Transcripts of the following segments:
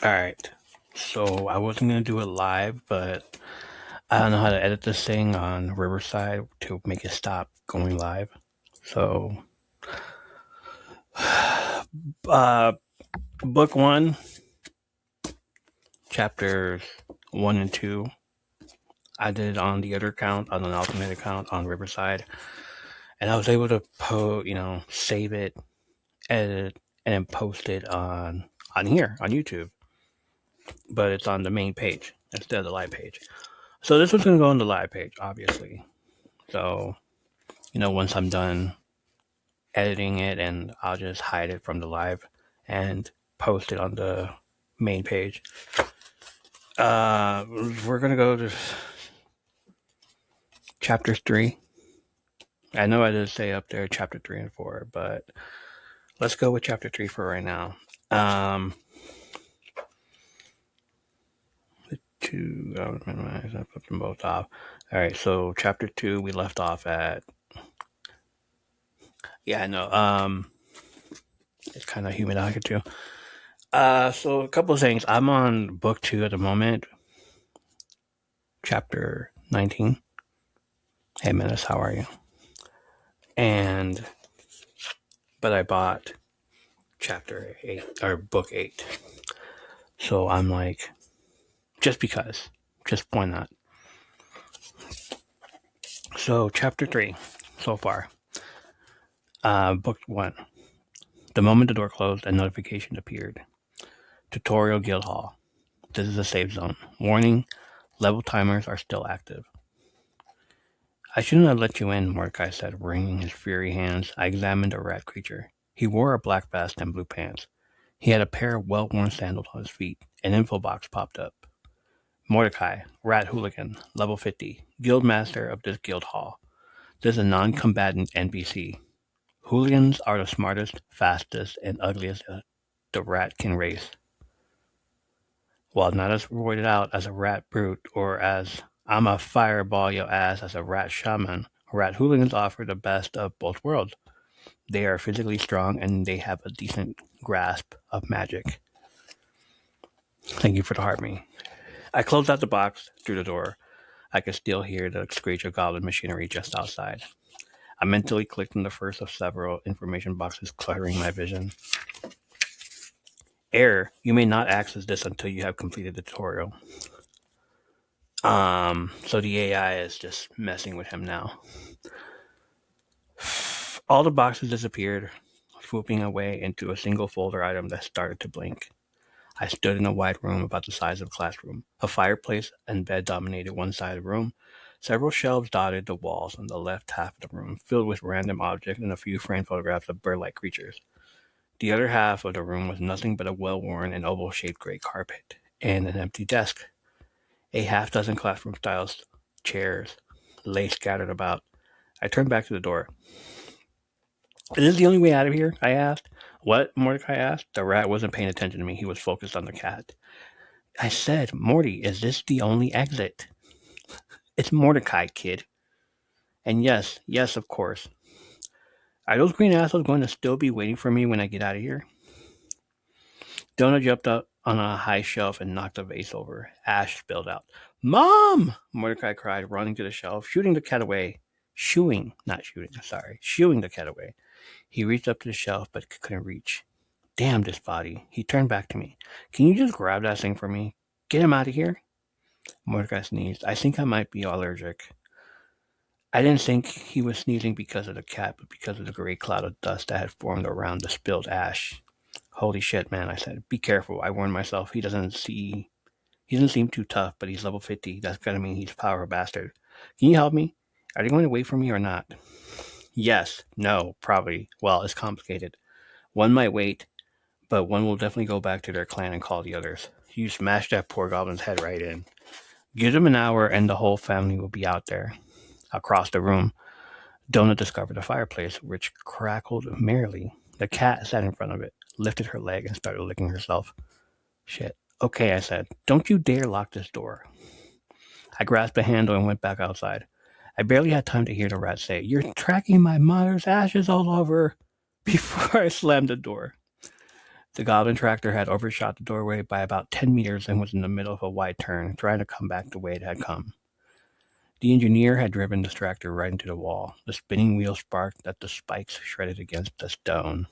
All right. So I wasn't gonna do it live, but I don't know how to edit this thing on Riverside to make it stop going live. So, uh, book one, chapters 1 and 2. I did it on the other account, on an alternate account on Riverside, and I was able to save it, edit it, and then post it on here on YouTube. But it's on the main page instead of the live page. So this was gonna go on the live page, obviously. So once I'm done editing it, and I'll just hide it from the live and post it on the main page. We're gonna go to chapter 3. I know I did say up there chapter 3 and 4, but let's go with chapter 3 for right now. Two, I would minimize. I put them both off. All right, so chapter 2, we left off at. Yeah, I know. It's kind of humid out here too. So a couple of things. I'm on book 2 at the moment, chapter 19. Hey, Menace, how are you? And but I bought chapter 8 or book 8. So I'm like, just because, just why not? So chapter 3 so far. Book 1. The moment the door closed, a notification appeared. Tutorial Guild Hall. This is a safe zone. Warning: level timers are still active. I shouldn't have let you in, Mordecai said, wringing his furry hands. I examined the rat creature. He wore a black vest and blue pants. He had a pair of well-worn sandals on his feet. An info box popped up. Mordecai, Rat Hooligan, level 50, Guild Master of this guild hall. This is a non-combatant NPC. Hooligans are the smartest, fastest, and ugliest the rat can race. While not as roided out as a rat brute or as I'm a fireball your ass as a rat shaman, rat hooligans offer the best of both worlds. They are physically strong and they have a decent grasp of magic. Thank you for the heart me. I closed out the box through the door. I could still hear the screech of goblin machinery just outside. I mentally clicked on the first of several information boxes cluttering my vision. Error, you may not access this until you have completed the tutorial. So the AI is just messing with him now. All the boxes disappeared, swooping away into a single folder item that started to blink. I stood in a wide room about the size of a classroom. A fireplace and bed dominated one side of the room. Several shelves dotted the walls on the left half of the room, filled with random objects and a few framed photographs of bird-like creatures. The other half of the room was nothing but a well-worn and oval-shaped gray carpet and an empty desk. A half-dozen classroom-style chairs lay scattered about. I turned back to the door. Is this the only way out of here? I asked. What? Mordecai asked. The rat wasn't paying attention to me. He was focused on the cat. I said, Morty, is this the only exit? It's Mordecai, kid. And yes, of course. Are those green assholes going to still be waiting for me when I get out of here? Donut jumped up on a high shelf and knocked a vase over. Ash spilled out. Mom! Mordecai cried, running to the shelf, shooting the cat away. Shooing the cat away. He reached up to the shelf but couldn't reach. Damn this body. He turned back to me. Can you just grab that thing for me? Get him out of here. Mordecai sneezed. I think I might be allergic. I didn't think he was sneezing because of the cat, but because of the gray cloud of dust that had formed around the spilled ash. Holy shit, man, I said. Be careful, I warned myself. He doesn't seem too tough, but he's level 50. That's gotta mean he's a power bastard. Can you help me? Are they going to wait for me or not? Yes, no, probably. Well, it's complicated. One might wait, but one will definitely go back to their clan and call the others. You smashed that poor goblin's head right in. Give them an hour and the whole family will be out there. Across the room, Donut discovered a fireplace which crackled merrily. The cat sat in front of it, lifted her leg, and started licking herself. Shit. Okay, I said. Don't you dare lock this door. I grasped a handle and went back outside. I barely had time to hear the rat say, You're tracking my mother's ashes all over, before I slammed the door. The goblin tractor had overshot the doorway by about 10 meters and was in the middle of a wide turn, trying to come back the way it had come. The engineer had driven the tractor right into the wall. The spinning wheel sparked that the spikes shredded against the stone.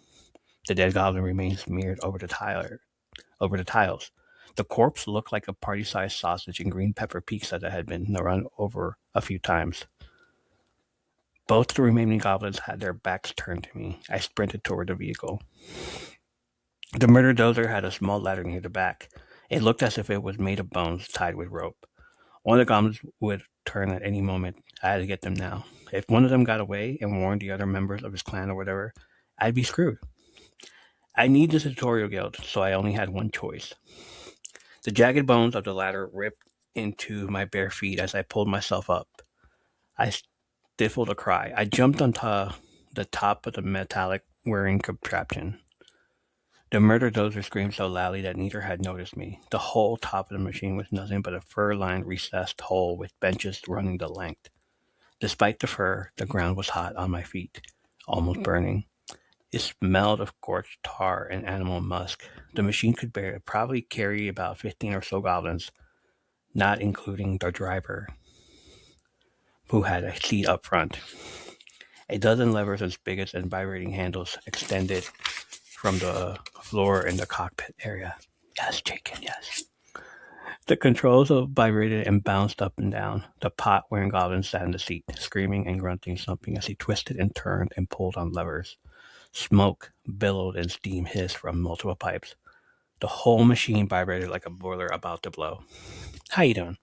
The dead goblin remained smeared over the tiles. The corpse looked like a party-sized sausage and green pepper pizza that had been run over a few times. Both the remaining goblins had their backs turned to me. I sprinted toward the vehicle. The murder dozer had a small ladder near the back. It looked as if it was made of bones tied with rope. One of the goblins would turn at any moment. I had to get them now. If one of them got away and warned the other members of his clan or whatever, I'd be screwed. I need the tutorial guild, so I only had one choice. The jagged bones of the ladder ripped into my bare feet as I pulled myself up. I stifled a cry. I jumped onto the top of the metallic whirring contraption. The murder dozer screamed so loudly that neither had noticed me. The whole top of the machine was nothing but a fur-lined recessed hole with benches running the length. Despite the fur, the ground was hot on my feet, almost burning. It smelled of scorched tar and animal musk. The machine could probably carry about 15 or so goblins, not including the driver, who had a seat up front. A dozen levers as big as and vibrating handles extended from the floor in the cockpit area. Yes, Jacob, yes. The controls vibrated and bounced up and down. The pot-wearing goblin sat in the seat, screaming and grunting something as he twisted and turned and pulled on levers. Smoke billowed and steam hissed from multiple pipes. The whole machine vibrated like a boiler about to blow. How you doing?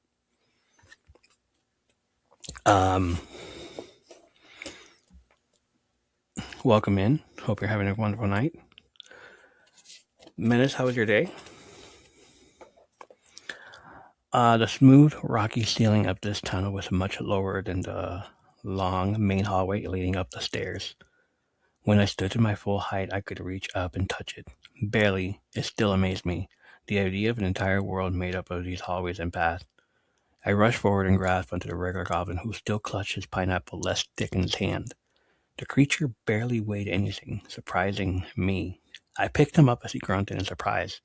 Welcome in. Hope you're having a wonderful night. Menace, how was your day? The smooth, rocky ceiling of this tunnel was much lower than the long main hallway leading up the stairs. When I stood to my full height, I could reach up and touch it. Barely. It still amazed me. The idea of an entire world made up of these hallways and paths. I rushed forward and grasped onto the regular goblin, who still clutched his pineapple less thick in his hand. The creature barely weighed anything, surprising me. I picked him up as he grunted in surprise.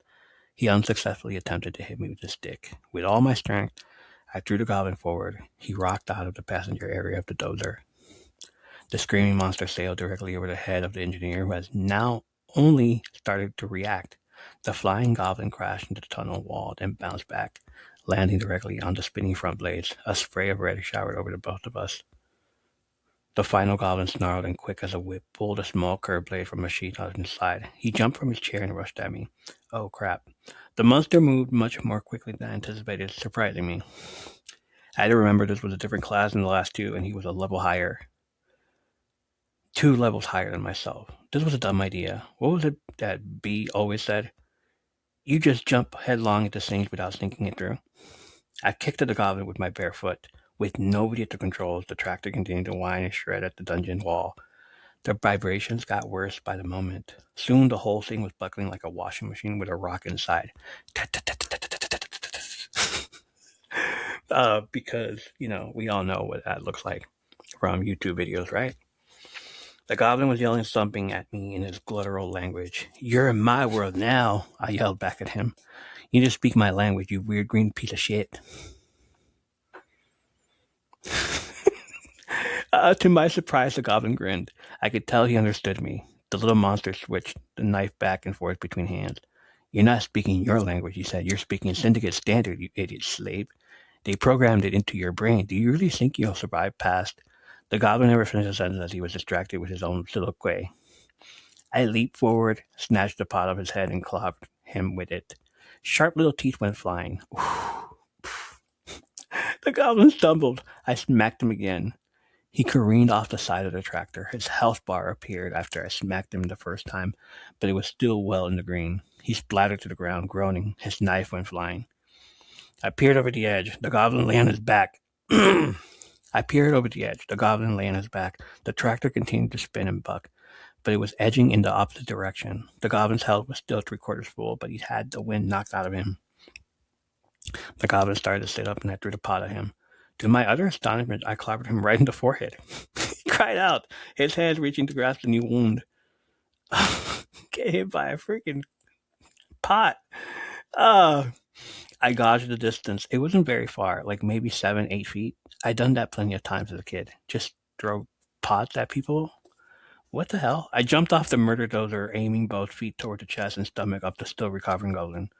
He unsuccessfully attempted to hit me with his stick. With all my strength, I threw the goblin forward. He rocked out of the passenger area of the dozer. The screaming monster sailed directly over the head of the engineer, who has now only started to react. The flying goblin crashed into the tunnel wall and bounced back, landing directly on the spinning front blades. A spray of red showered over the both of us. The final goblin snarled and quick as a whip pulled a small curved blade from a sheet on his side. He jumped from his chair and rushed at me. Oh crap. The monster moved much more quickly than I anticipated, surprising me. I had to remember this was a different class than the last two, and he was a level higher. 2 levels higher than myself. This was a dumb idea. What was it that B always said? You just jump headlong into things without thinking it through. I kicked at the goblin with my bare foot. With nobody at the controls, the tractor continued to whine and shred at the dungeon wall. The vibrations got worse by the moment. Soon the whole thing was buckling like a washing machine with a rock inside. Because, we all know what that looks like from YouTube videos, right? The goblin was yelling something at me in his guttural language. You're in my world now, I yelled back at him. You need to speak my language, you weird green piece of shit. To my surprise, the goblin grinned. I could tell he understood me. The little monster switched the knife back and forth between hands. You're not speaking your language, he said. You're speaking Syndicate Standard, you idiot slave. They programmed it into your brain. Do you really think you'll survive past? The goblin never finished a sentence as he was distracted with his own soliloquy. I leaped forward, snatched the pot off his head, and clobbed him with it. Sharp little teeth went flying. The goblin stumbled. I smacked him again. He careened off the side of the tractor. His health bar appeared after I smacked him the first time, but it was still well in the green. He splattered to the ground, groaning. His knife went flying. I peered over the edge. The goblin lay on his back. I peered over the edge. The goblin lay on his back. The tractor continued to spin and buck, but it was edging in the opposite direction. The goblin's health was still 3/4 full, but he had the wind knocked out of him. The goblin started to sit up, and I threw the pot at him. To my utter astonishment, I clobbered him right in the forehead. He cried out, his hands reaching to grasp the new wound. Get hit by a freaking pot. Uh, I gauged the distance. It wasn't very far, like maybe 7, 8 feet. I'd done that plenty of times as a kid. Just throw pots at people. What the hell? I jumped off the murder dozer, aiming both feet toward the chest and stomach of the still recovering goblin.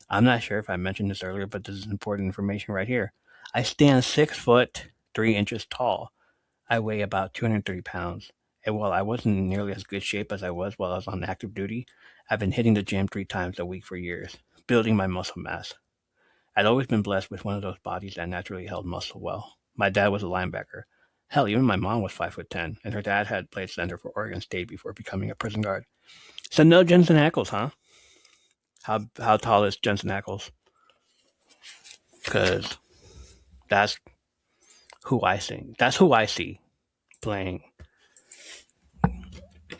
I'm not sure if I mentioned this earlier, but this is important information right here. I stand 6 foot 3 inches tall. I weigh about 230 pounds. And while I wasn't in nearly as good shape as I was while I was on active duty, I've been hitting the gym 3 times a week for years, building my muscle mass. I'd always been blessed with one of those bodies that naturally held muscle well. My dad was a linebacker. Hell, even my mom was 5'10", and her dad had played center for Oregon State before becoming a prison guard. So no Jensen Ackles, huh? How tall is Jensen Ackles? Because that's who I think. That's who I see playing.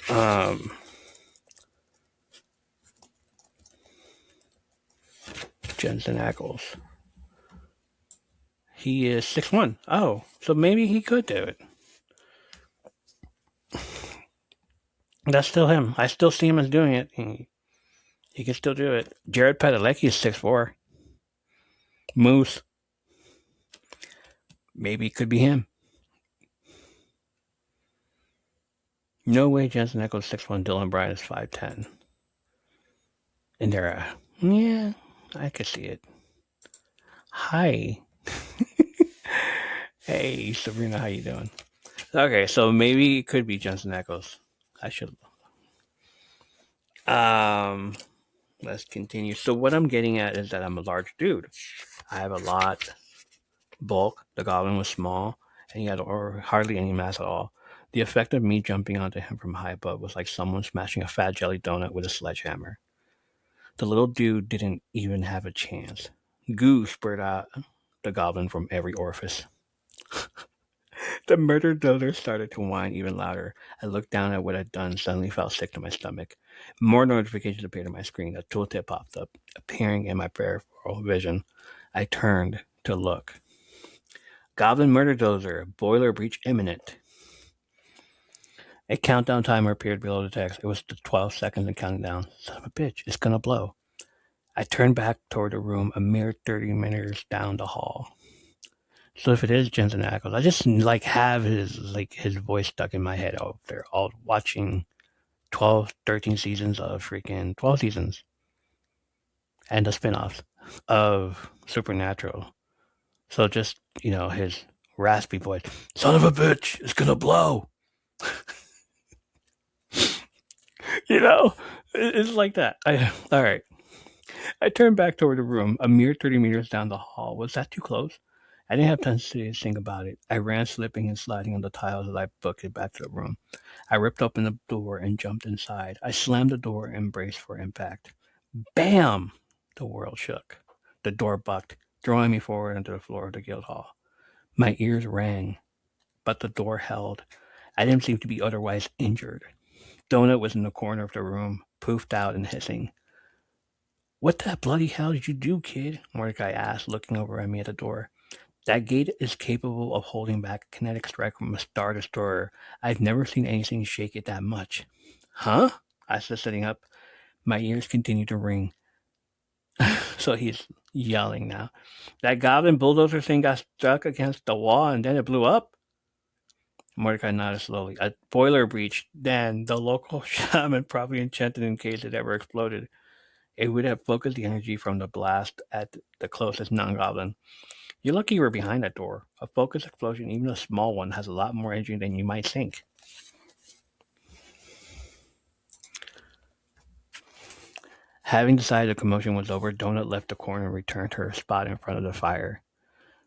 Um, Jensen Ackles. He is 6'1". Oh, so maybe he could do it. That's still him. I still see him as doing it. He can still do it. Jared Padalecki is 6'4". Moose. Maybe it could be him. No way Jensen Ackles 6'1", Dylan Bryan is 5'10". And they're yeah, I could see it. Hi. Hey, Sabrina, how you doing? Okay, so maybe it could be Jensen Ackles. I should. Let's continue. So what I'm getting at is that I'm a large dude. I have a lot bulk. The goblin was small, and he had hardly any mass at all. The effect of me jumping onto him from high above was like someone smashing a fat jelly donut with a sledgehammer. The little dude didn't even have a chance. Goo spurted out the goblin from every orifice. The murder dozer started to whine even louder. I looked down at what I'd done and suddenly felt sick to my stomach. More notifications appeared on my screen. A tooltip popped up, appearing in my peripheral vision. I turned to look. Goblin murder dozer, boiler breach imminent. A countdown timer appeared below the text. It was the 12 seconds and counting down. Son of a bitch, it's gonna blow. I turned back toward the room a mere 30 meters down the hall. So if it is Jensen Ackles, I just like have his voice stuck in my head out there, all watching 12, 13 seasons of freaking 12 seasons and the spin-offs of Supernatural. So just, his raspy voice, son of a bitch, it's gonna blow. It's like that. All right. I turned back toward the room, a mere 30 meters down the hall. Was that too close? I didn't have time to think about it. I ran slipping and sliding on the tiles as I booked it back to the room. I ripped open the door and jumped inside. I slammed the door and braced for impact. Bam! The world shook. The door bucked, throwing me forward onto the floor of the guild hall. My ears rang, but the door held. I didn't seem to be otherwise injured. Donut was in the corner of the room, poofed out and hissing. What the bloody hell did you do, kid? Mordecai asked, looking over at me at the door. That gate is capable of holding back a kinetic strike from a Star Destroyer. I've never seen anything shake it that much. Huh? I said, sitting up. My ears continued to ring. So he's yelling now. That goblin bulldozer thing got stuck against the wall and then it blew up? Mordecai nodded slowly. A boiler breach. Then the local shaman probably enchanted in case it ever exploded. It would have focused the energy from the blast at the closest non-goblin. You're lucky you were behind that door. A focus explosion, even a small one, has a lot more energy than you might think. Having decided the commotion was over, Donut left the corner and returned to her spot in front of the fire.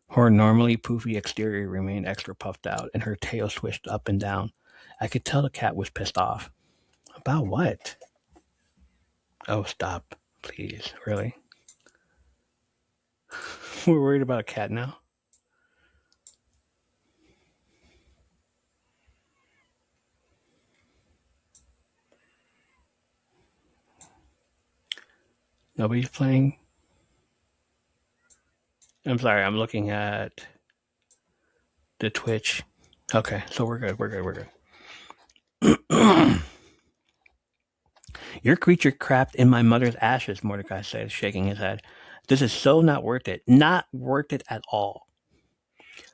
Her normally poofy exterior remained extra puffed out, and her tail swished up and down. I could tell the cat was pissed off. About what? Oh, stop. Please. Really? We're worried about a cat now? Nobody's playing? I'm sorry, I'm looking at the Twitch. Okay, so we're good. Your creature crapped in my mother's ashes, Mordecai said, shaking his head. This is so not worth it. Not worth it at all.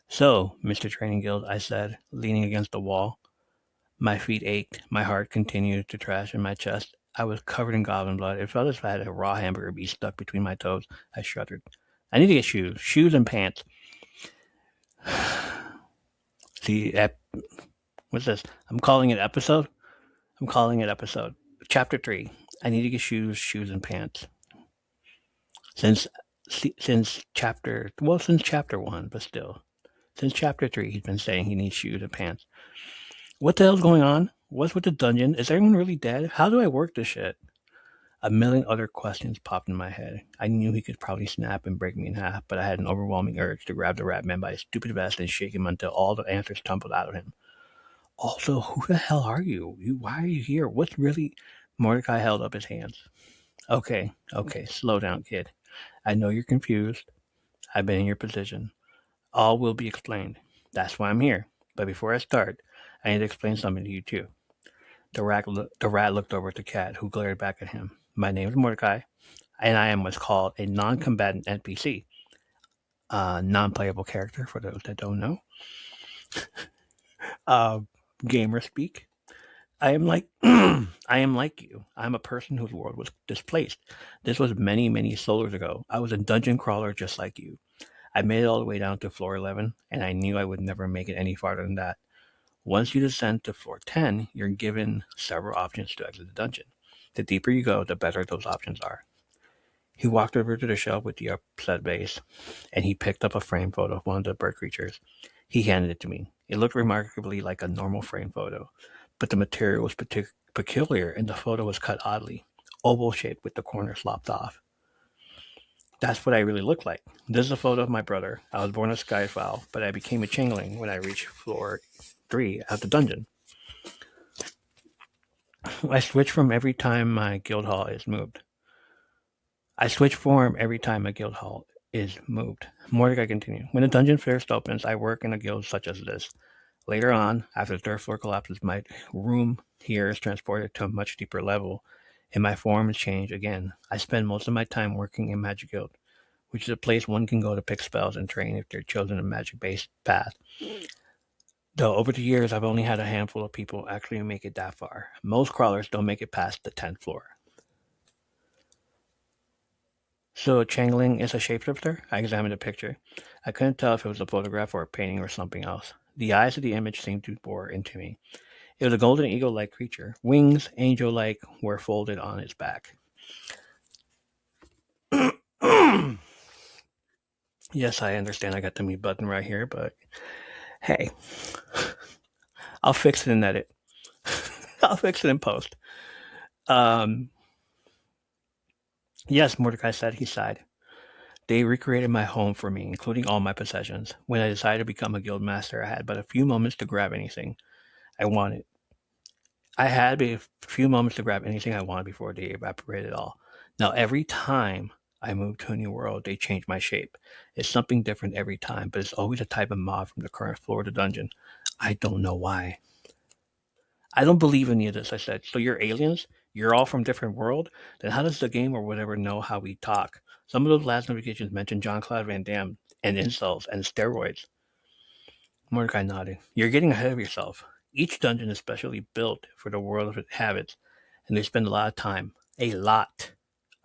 So, Mr. Training Guild, I said, leaning against the wall. My feet ached. My heart continued to trash in my chest. I was covered in goblin blood. It felt as if I had a raw hamburger beef stuck between my toes. I shuddered. I need to get shoes. Shoes and pants. See, what's this? I'm calling it episode. I'm calling it episode. Chapter 3. I need to get shoes and pants. Since chapter 1, but still. Since chapter 3, he's been saying he needs shoes and pants. What the hell's going on? What's with the dungeon? Is everyone really dead? How do I work this shit? A million other questions popped in my head. I knew he could probably snap and break me in half, but I had an overwhelming urge to grab the rat man by his stupid vest and shake him until all the answers tumbled out of him. Also, who the hell are you? Why are you here? What's really... Mordecai held up his hands. Okay, slow down, kid. I know you're confused. I've been in your position. All will be explained. That's why I'm here. But before I start, I need to explain something to you too. The rat looked over at the cat, who glared back at him. My name is Mordecai, and I am what's called a non-combatant NPC. Non-playable character, for those that don't know. Gamer speak. I am like I am like you. I'm a person whose world was displaced. This was many, many solars ago. I was a dungeon crawler just like you. I made it all the way down to floor 11, and I knew I would never make it any farther than that. Once you descend to floor 10, you're given several options to exit the dungeon. The deeper you go, the better those options are. He walked over to the shelf with the upset vase, and he picked up a frame photo of one of the bird creatures. He handed it to me. It looked remarkably like a normal frame photo, but the material was peculiar, and the photo was cut oddly, oval-shaped with the corners lopped off. That's what I really look like. This is a photo of my brother. I was born a skyfowl, but I became a changeling when I reached floor 3 of the dungeon. I switch form every time my guild hall is moved. Mordecai continued. When the dungeon first opens, I work in a guild such as this. Later on, after the third floor collapses, my room here is transported to a much deeper level, and my form is changed again. I spend most of my time working in Magic Guild, which is a place one can go to pick spells and train if they're chosen a magic-based path. Though over the years, I've only had a handful of people actually make it that far. Most crawlers don't make it past the 10th floor. So Changling is a shapeshifter? I examined the picture. I couldn't tell if it was a photograph or a painting or something else. The eyes of the image seemed to bore into me. It was a golden eagle-like creature. Wings, angel-like, were folded on its back. Yes, I understand I got the mute button right here, but hey, I'll fix it in edit. I'll fix it in post. Yes, Mordecai said. He sighed. They recreated my home for me, including all my possessions. When I decided to become a guild master, I had but a few moments to grab anything I wanted. Before they evaporated all. Now, every time I move to a new world, they change my shape. It's something different every time, but it's always a type of mob from the current floor of the dungeon. I don't know why. I don't believe any of this, I said. So you're aliens? You're all from different world? Then how does the game or whatever know how we talk? Some of those last notifications mentioned Jean-Claude Van Damme and insults and steroids. Mordecai nodded. You're getting ahead of yourself. Each dungeon is specially built for the world of its habits, and they spend a lot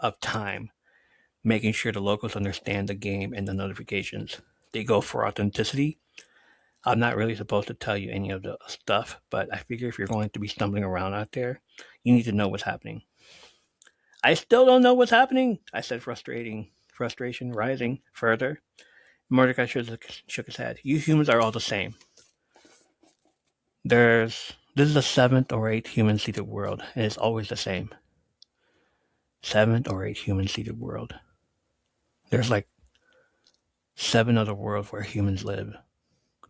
of time, making sure the locals understand the game and the notifications. They go for authenticity. I'm not really supposed to tell you any of the stuff, but I figure if you're going to be stumbling around out there, you need to know what's happening. I still don't know what's happening, I said, frustration rising further. Mordecai shook his head. You humans are all the same. This is the 7th or 8th human-seated world, and it's always the same. 7th or 8th human-seated world. There's like 7 other worlds where humans live.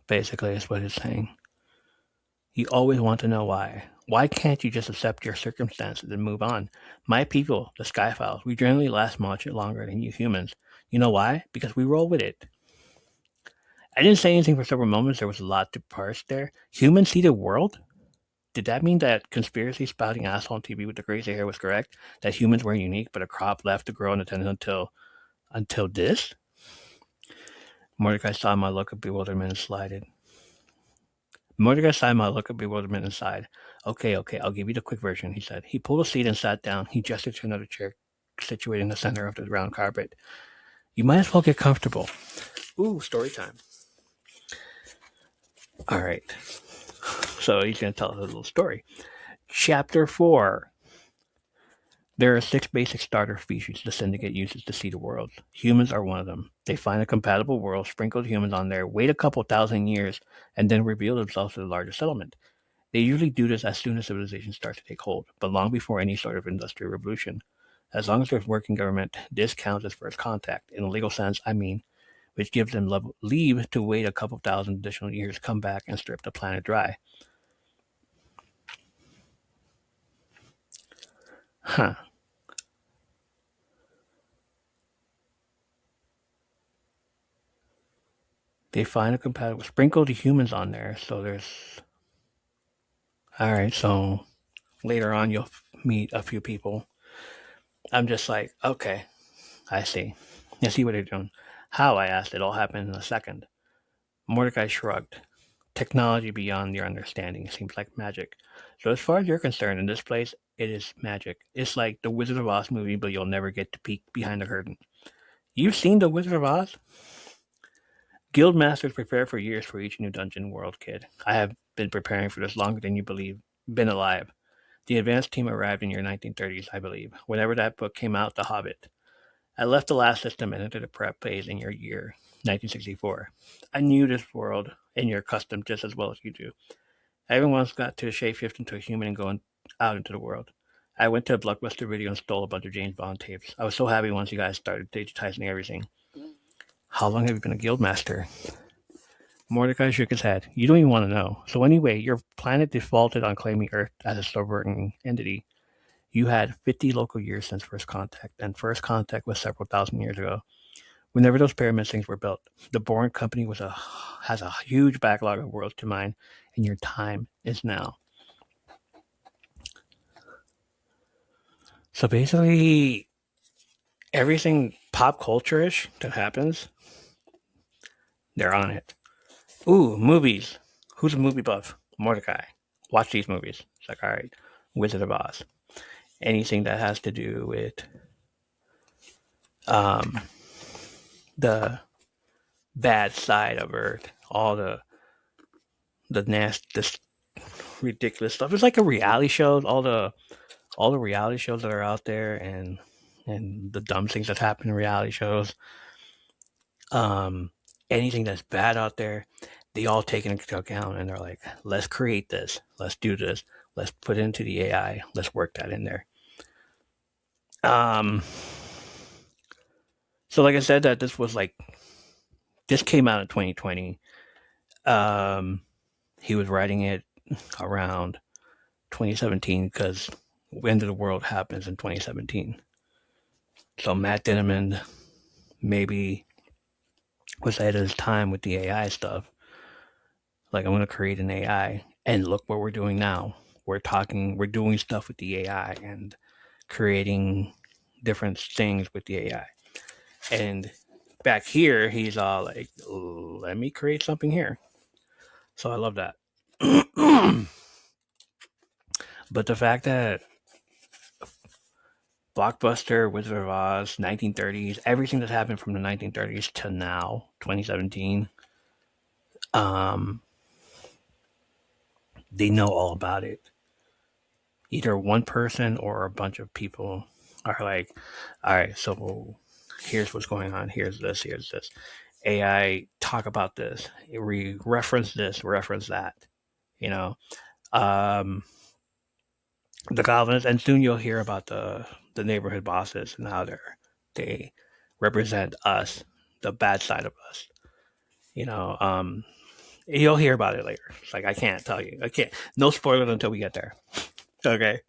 Basically, is what it's saying. You always want to know why. Why can't you just accept your circumstances and move on? My people, the Skyfiles, we generally last much longer than you humans. You know why? Because we roll with it. I didn't say anything for several moments. There was a lot to parse there. Human-seated world? did that mean that conspiracy spouting asshole on TV with the crazy hair was correct? That humans were unique, but a crop left to grow in attendance until this? Mordecai saw my look of bewilderment and slided. Mordecai saw my look of bewilderment and sighed. Okay, I'll give you the quick version, he said. He pulled a seat and sat down. He gestured to another chair situated in the center of the round carpet. You might as well get comfortable. Ooh, story time. All right. So he's going to tell us a little story. Chapter 4. There are 6 basic starter species the syndicate uses to see the world. Humans are one of them. They find a compatible world, sprinkle humans on there, wait a couple thousand years, and then reveal themselves to the larger settlement. They usually do this as soon as civilization starts to take hold, but long before any sort of industrial revolution. As long as there's working government, this counts as first contact. In a legal sense, I mean, which gives them leave to wait a couple thousand additional years, come back, and strip the planet dry. Huh. They find a compatible, sprinkle the humans on there, so there's... Alright, so later on you'll meet a few people. I'm just like, okay, I see. I see what they're doing. How, I asked. It all happened in a second. Mordecai shrugged. Technology beyond your understanding seems like magic. So as far as you're concerned, in this place, it is magic. It's like the Wizard of Oz movie, but you'll never get to peek behind the curtain. You've seen the Wizard of Oz? Guild masters prepare for years for each new dungeon world, kid. I have been preparing for this longer than you believe. Been alive. The advanced team arrived in your 1930s, I believe. Whenever that book came out, The Hobbit. I left the last system and entered the prep phase in your year, 1964. I knew this world and your custom just as well as you do. Everyone's got to shapeshift into a human and go out into the world. I went to a Blockbuster Video and stole a bunch of James Bond tapes. I was so happy once you guys started digitizing everything. How long have you been a guild master? Mordecai shook his head. You don't even want to know. So anyway, your planet defaulted on claiming Earth as a sovereign entity. You had 50 local years since first contact, and first contact was several thousand years ago. Whenever those pyramid things were built, the Bourne Company has a huge backlog of worlds to mine, and your time is now. So basically, everything pop culture-ish that happens, they're on it. Ooh, movies. Who's a movie buff? Mordecai. Watch these movies. It's like, all right, Wizard of Oz. Anything that has to do with um, the bad side of Earth, all the nasty, this ridiculous stuff. It's like a reality show. All the reality shows that are out there, and the dumb things that happen in reality shows. Um, Anything that's bad out there, they all take it into account, and they're like, let's create this, let's do this, let's put it into the AI, let's work that in there. Um, so like I said, that this came out in 2020. Um, he was writing it around 2017 because End of the World happens in 2017. So Matt Dinneman maybe was ahead of his time with the AI stuff. Like, I'm going to create an AI, and look what we're doing now. We're doing stuff with the AI and creating different things with the AI. And back here, he's all like, let me create something here. So I love that. But the fact that Blockbuster, Wizard of Oz, 1930s, everything that's happened from the 1930s to now, 2017, um, they know all about it. Either one person or a bunch of people are like, all right, so here's what's going on. Here's this. AI, talk about this. Reference this, reference that. You know, um, the goblins, and soon you'll hear about the neighborhood bosses and how they represent us, the bad side of us. You know, you'll hear about it later. It's like, I can't tell you. I can't. No spoilers until we get there. Okay.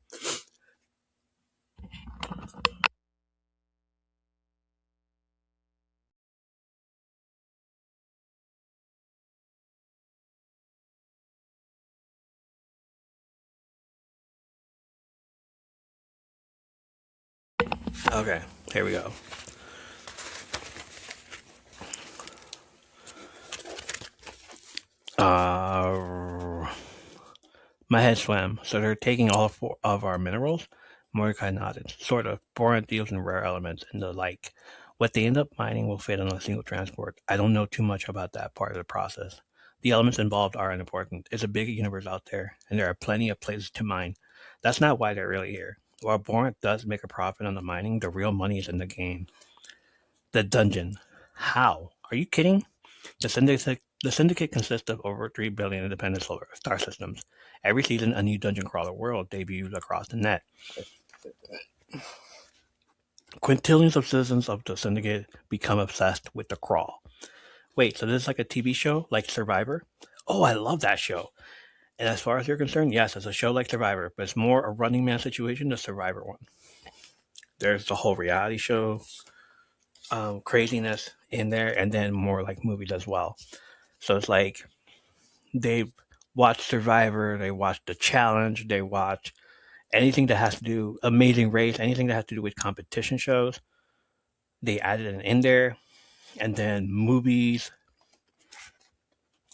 Okay, here we go. Uh, my head swam. So they're taking all four of our minerals? Mordecai nodded. Sort of. Boron deals in rare elements and the like. What they end up mining will fit on a single transport. I don't know too much about that part of the process. The elements involved are unimportant. It's a big universe out there, and there are plenty of places to mine. That's not why they're really here. While Boron does make a profit on the mining, the real money is in the game. The dungeon. How? Are you kidding? The syndicate consists of over 3 billion independent solar star systems. Every season, a new dungeon crawler world debuts across the net. Quintillions of citizens of the syndicate become obsessed with the crawl. Wait, so this is like a TV show, like Survivor? Oh, I love that show. And as far as you're concerned, yes, it's a show like Survivor, but it's more a Running Man situation than Survivor one. There's the whole reality show craziness in there, and then more like movies as well. So it's like they watch Survivor, they watch The Challenge, they watch anything that has to do Amazing Race, anything that has to do with competition shows. They added it in there, and then movies.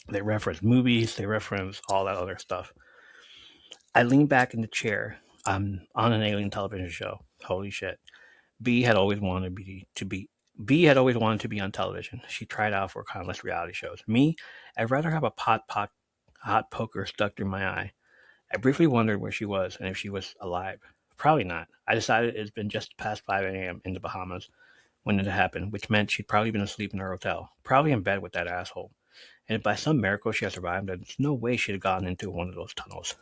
They reference movies. They reference all that other stuff. I leaned back in the chair. I'm on an alien television show. Holy shit! B had always wanted to be. B had always wanted to be on television. She tried out for countless reality shows. Me, I'd rather have a hot poker stuck through my eye. I briefly wondered where she was and if she was alive. Probably not. I decided it's been just past 5 a.m. in the Bahamas when it happened, which meant she'd probably been asleep in her hotel, probably in bed with that asshole. And if by some miracle she had survived, there's no way she'd have gotten into one of those tunnels.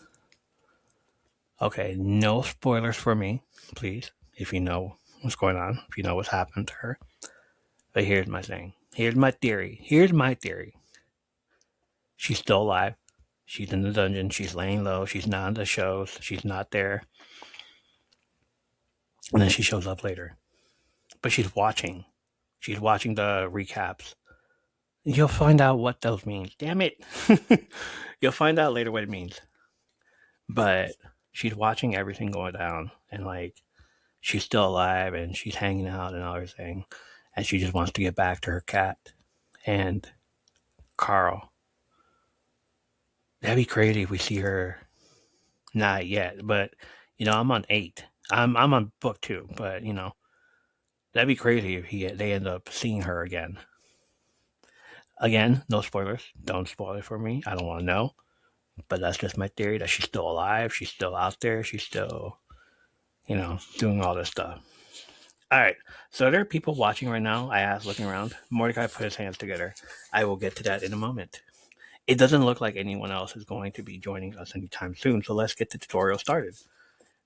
Okay, no spoilers for me, please, if you know what's going on, if you know what's happened to her. But here's my thing. Here's my theory. She's still alive. She's in the dungeon. She's laying low. She's not in the shows. She's not there. And then she shows up later. But she's watching. She's watching the recaps. You'll find out what those mean. Damn it. You'll find out later what it means. But she's watching everything going down. And like, she's still alive and she's hanging out and everything. And she just wants to get back to her cat. And Carl. That'd be crazy if we see her. Not yet. But, I'm on 8. I'm on book 2. But, that'd be crazy if they end up seeing her again. Again, no spoilers. Don't spoil it for me. I don't want to know. But that's just my theory that she's still alive. She's still out there. She's still, doing all this stuff. All right. So there are people watching right now. I asked, looking around. Mordecai put his hands together. I will get to that in a moment. It doesn't look like anyone else is going to be joining us anytime soon. So let's get the tutorial started.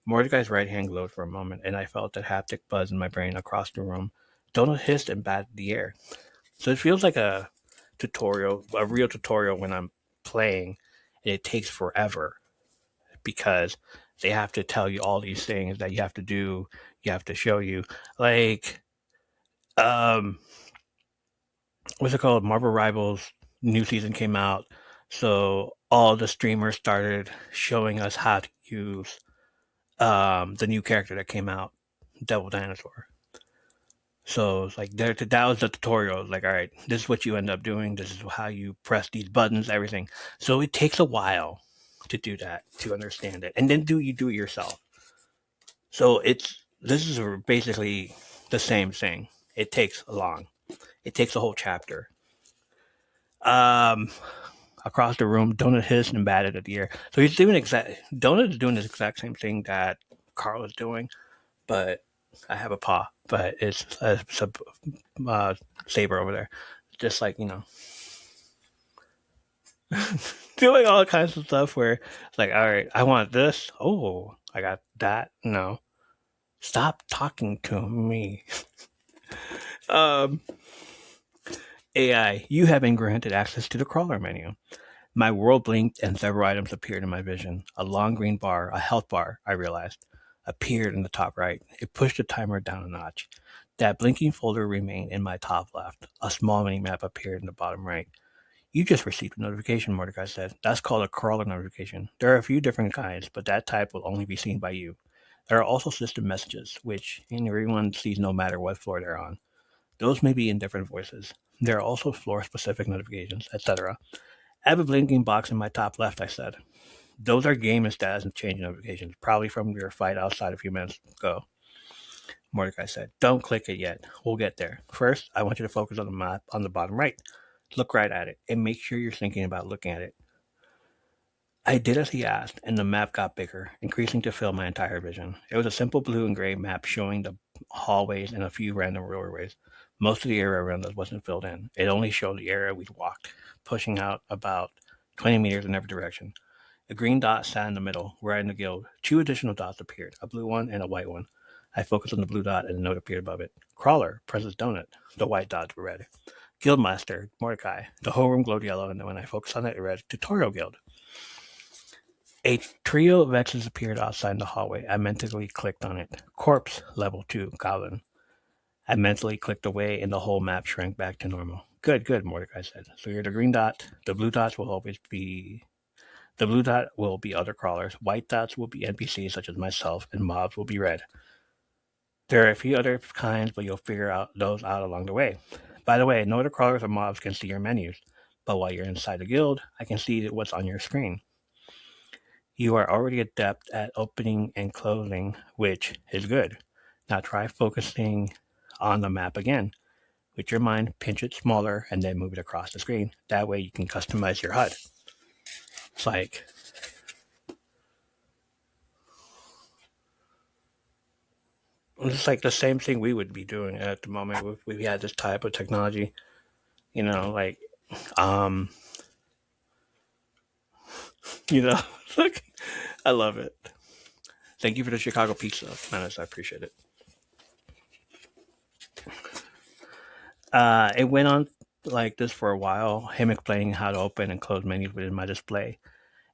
Mordecai's right hand glowed for a moment, and I felt a haptic buzz in my brain across the room. Donald hissed and batted the air. So it feels like a real tutorial when I'm playing, and it takes forever because they have to tell you all these things that you have to do, you have to show you. Like, um, what's it called? Marvel Rivals new season came out, so all the streamers started showing us how to use the new character that came out, Devil Dinosaur. So it's like that was the tutorial. Like, all right, this is what you end up doing. This is how you press these buttons, everything. So it takes a while to do that, to understand it, and then you do it yourself. So this is basically the same thing. It takes long. It takes a whole chapter. Um, Across the room, Donut hissed and batted at the air. So Donut is doing the exact same thing that Carl is doing, but I have a paw, but it's a saber over there. Just like, doing all kinds of stuff where it's like, all right, I want this. Oh, I got that. No. Stop talking to me. um, AI, you have been granted access to the crawler menu. My world blinked and several items appeared in my vision. A long green bar, a health bar, I realized, appeared in the top right. It pushed the timer down a notch. That blinking folder remained in my top left. A small mini map appeared in the bottom right. You just received a notification, Mordecai said. That's called a crawler notification. There are a few different kinds, but that type will only be seen by you. There are also system messages, which everyone sees no matter what floor they're on. Those may be in different voices. There are also floor-specific notifications, etc. I have a blinking box in my top left, I said. Those are game and status and change notifications, probably from your fight outside a few minutes ago. Mordecai said, "Don't click it yet. We'll get there. First, I want you to focus on the map on the bottom right. Look right at it, and make sure you're thinking about looking at it." I did as he asked, and the map got bigger, increasing to fill my entire vision. It was a simple blue and gray map showing the hallways and a few random roadways. Most of the area around us wasn't filled in. It only showed the area we'd walked, pushing out about 20 meters in every direction. A green dot sat in the middle, right in the guild. Two additional dots appeared, a blue one and a white one. I focused on the blue dot and a note appeared above it. Crawler, Princess Donut. The white dots were red. Guildmaster, Mordecai. The whole room glowed yellow, and when I focused on it, it read Tutorial Guild. A trio of X's appeared outside in the hallway. I mentally clicked on it. Corpse, level 2, Goblin. I mentally clicked away, and the whole map shrank back to normal. Good, good, Mordecai said. So you're the green dot. The blue dots will always be The blue dot will be other crawlers, white dots will be NPCs such as myself, and mobs will be red. There are a few other kinds, but you'll figure those out along the way. By the way, no other crawlers or mobs can see your menus, but while you're inside the guild, I can see what's on your screen. You are already adept at opening and closing, which is good. Now try focusing on the map again. With your mind, pinch it smaller and then move it across the screen. That way you can customize your HUD. It's like, it's like the same thing we would be doing at the moment if we had this type of technology. You know, like, um, you know, like, I love it. Thank you for the Chicago pizza, Menace. I appreciate it. It went on like this for a while, him explaining how to open and close menus within my display.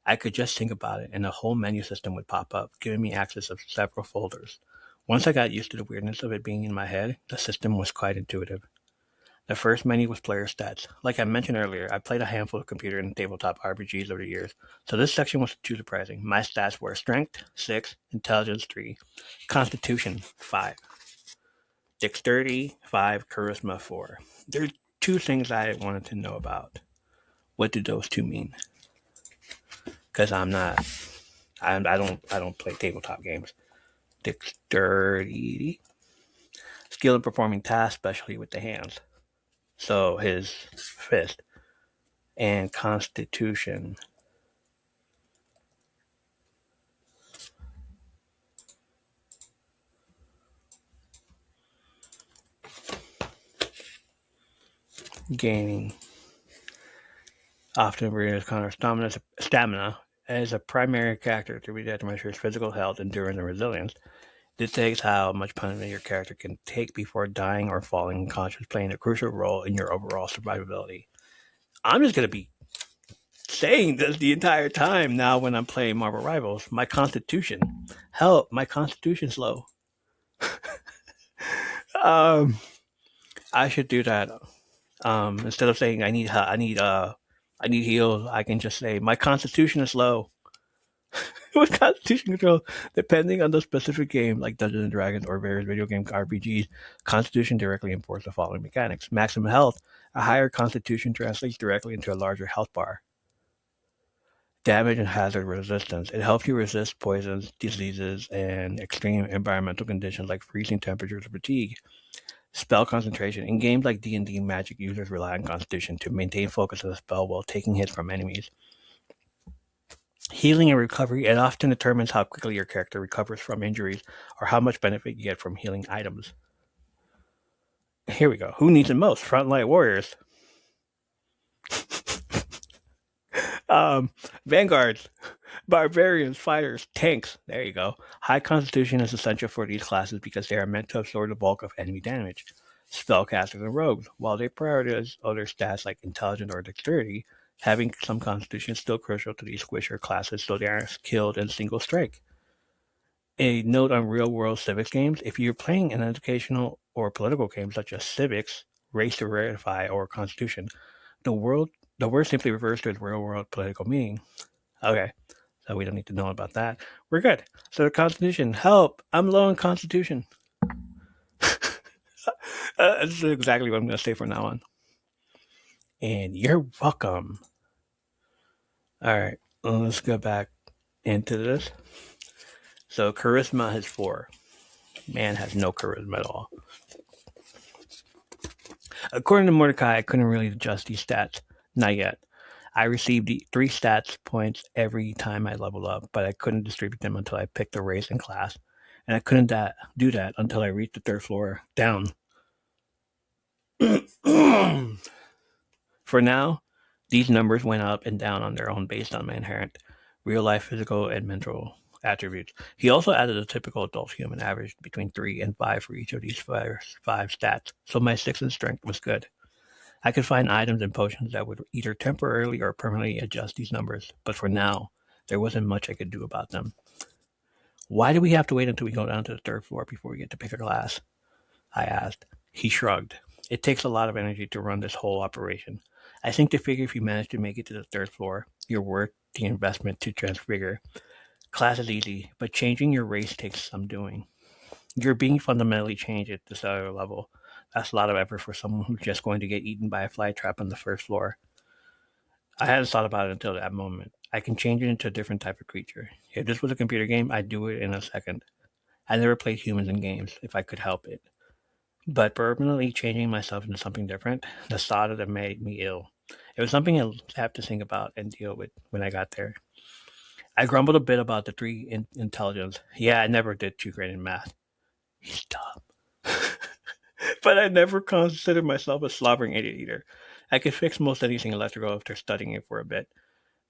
I could just think about it, and the whole menu system would pop up, giving me access of several folders. Once I got used to the weirdness of it being in my head, the system was quite intuitive. The first menu was player stats. Like I mentioned earlier, I played a handful of computer and tabletop RPGs over the years, so this section was too surprising. My stats were Strength 6, Intelligence 3, Constitution 5, Dexterity 5, Charisma 4. There's two things I wanted to know about. What do those two mean? Because I don't play tabletop games. Dexterity, skill in performing tasks, especially with the hands. So his fist. And Constitution, gaining often read as Connor stamina as a primary character to read that measures physical health, endurance, and resilience. This takes how much punishment your character can take before dying or falling unconscious, playing a crucial role in your overall survivability. I'm just gonna be saying this the entire time now when I'm playing Marvel Rivals. My constitution, hell, my constitution's low. Um, I should do that. Instead of saying I need heals, I can just say my constitution is low. With constitution control, depending on the specific game, like Dungeons and Dragons or various video game RPGs, constitution directly imports the following mechanics: maximum health. A higher constitution translates directly into a larger health bar. Damage and hazard resistance. It helps you resist poisons, diseases, and extreme environmental conditions like freezing temperatures or fatigue. Spell concentration. In games like D&D, Magic users rely on Constitution to maintain focus of the spell while taking hits from enemies. Healing and recovery. It often determines how quickly your character recovers from injuries or how much benefit you get from healing items. Here we go. Who needs it most? Frontline warriors. Um, Vanguards, barbarians, fighters, tanks. There you go. High constitution is essential for these classes because they are meant to absorb the bulk of enemy damage. Spellcasters and rogues, while they prioritize other stats like intelligence or dexterity, having some constitution is still crucial to these squisher classes so they aren't killed in single strike. A note on real-world civics games: if you're playing an educational or political game such as civics, race to ratify, or constitution, the word simply refers to its real-world political meaning. Okay, So we don't need to know about that. We're good. So the Constitution, help! I'm low on Constitution. This is exactly what I'm going to say from now on. And you're welcome. All right, let's go back into this. So charisma has 4. Man has no charisma at all. According to Mordecai, I couldn't really adjust these stats. Not yet. I received 3 stats points every time I leveled up, but I couldn't distribute them until I picked a race and class. And I couldn't do that until I reached the 3rd floor down. For now, these numbers went up and down on their own based on my inherent real-life physical and mental attributes. He also added a typical adult human average between 3 and 5 for each of these five stats, so my 6 in strength was good. I could find items and potions that would either temporarily or permanently adjust these numbers, but for now, there wasn't much I could do about them. Why do we have to wait until we go down to the 3rd floor before we get to pick a class? I asked. He shrugged. It takes a lot of energy to run this whole operation. I think they figure if you manage to make it to the 3rd floor, you're worth the investment to transfigure. Class is easy, but changing your race takes some doing. You're being fundamentally changed at the cellular level. That's a lot of effort for someone who's just going to get eaten by a fly trap on the 1st floor. I hadn't thought about it until that moment. I can change it into a different type of creature. If this was a computer game, I'd do it in a second. I never played humans in games, if I could help it. But permanently changing myself into something different, the thought of it made me ill. It was something I have to think about and deal with when I got there. I grumbled a bit about the 3 intelligence. Yeah, I never did too great in math. He's dumb. But I never considered myself a slobbering idiot either. I could fix most anything electrical after studying it for a bit.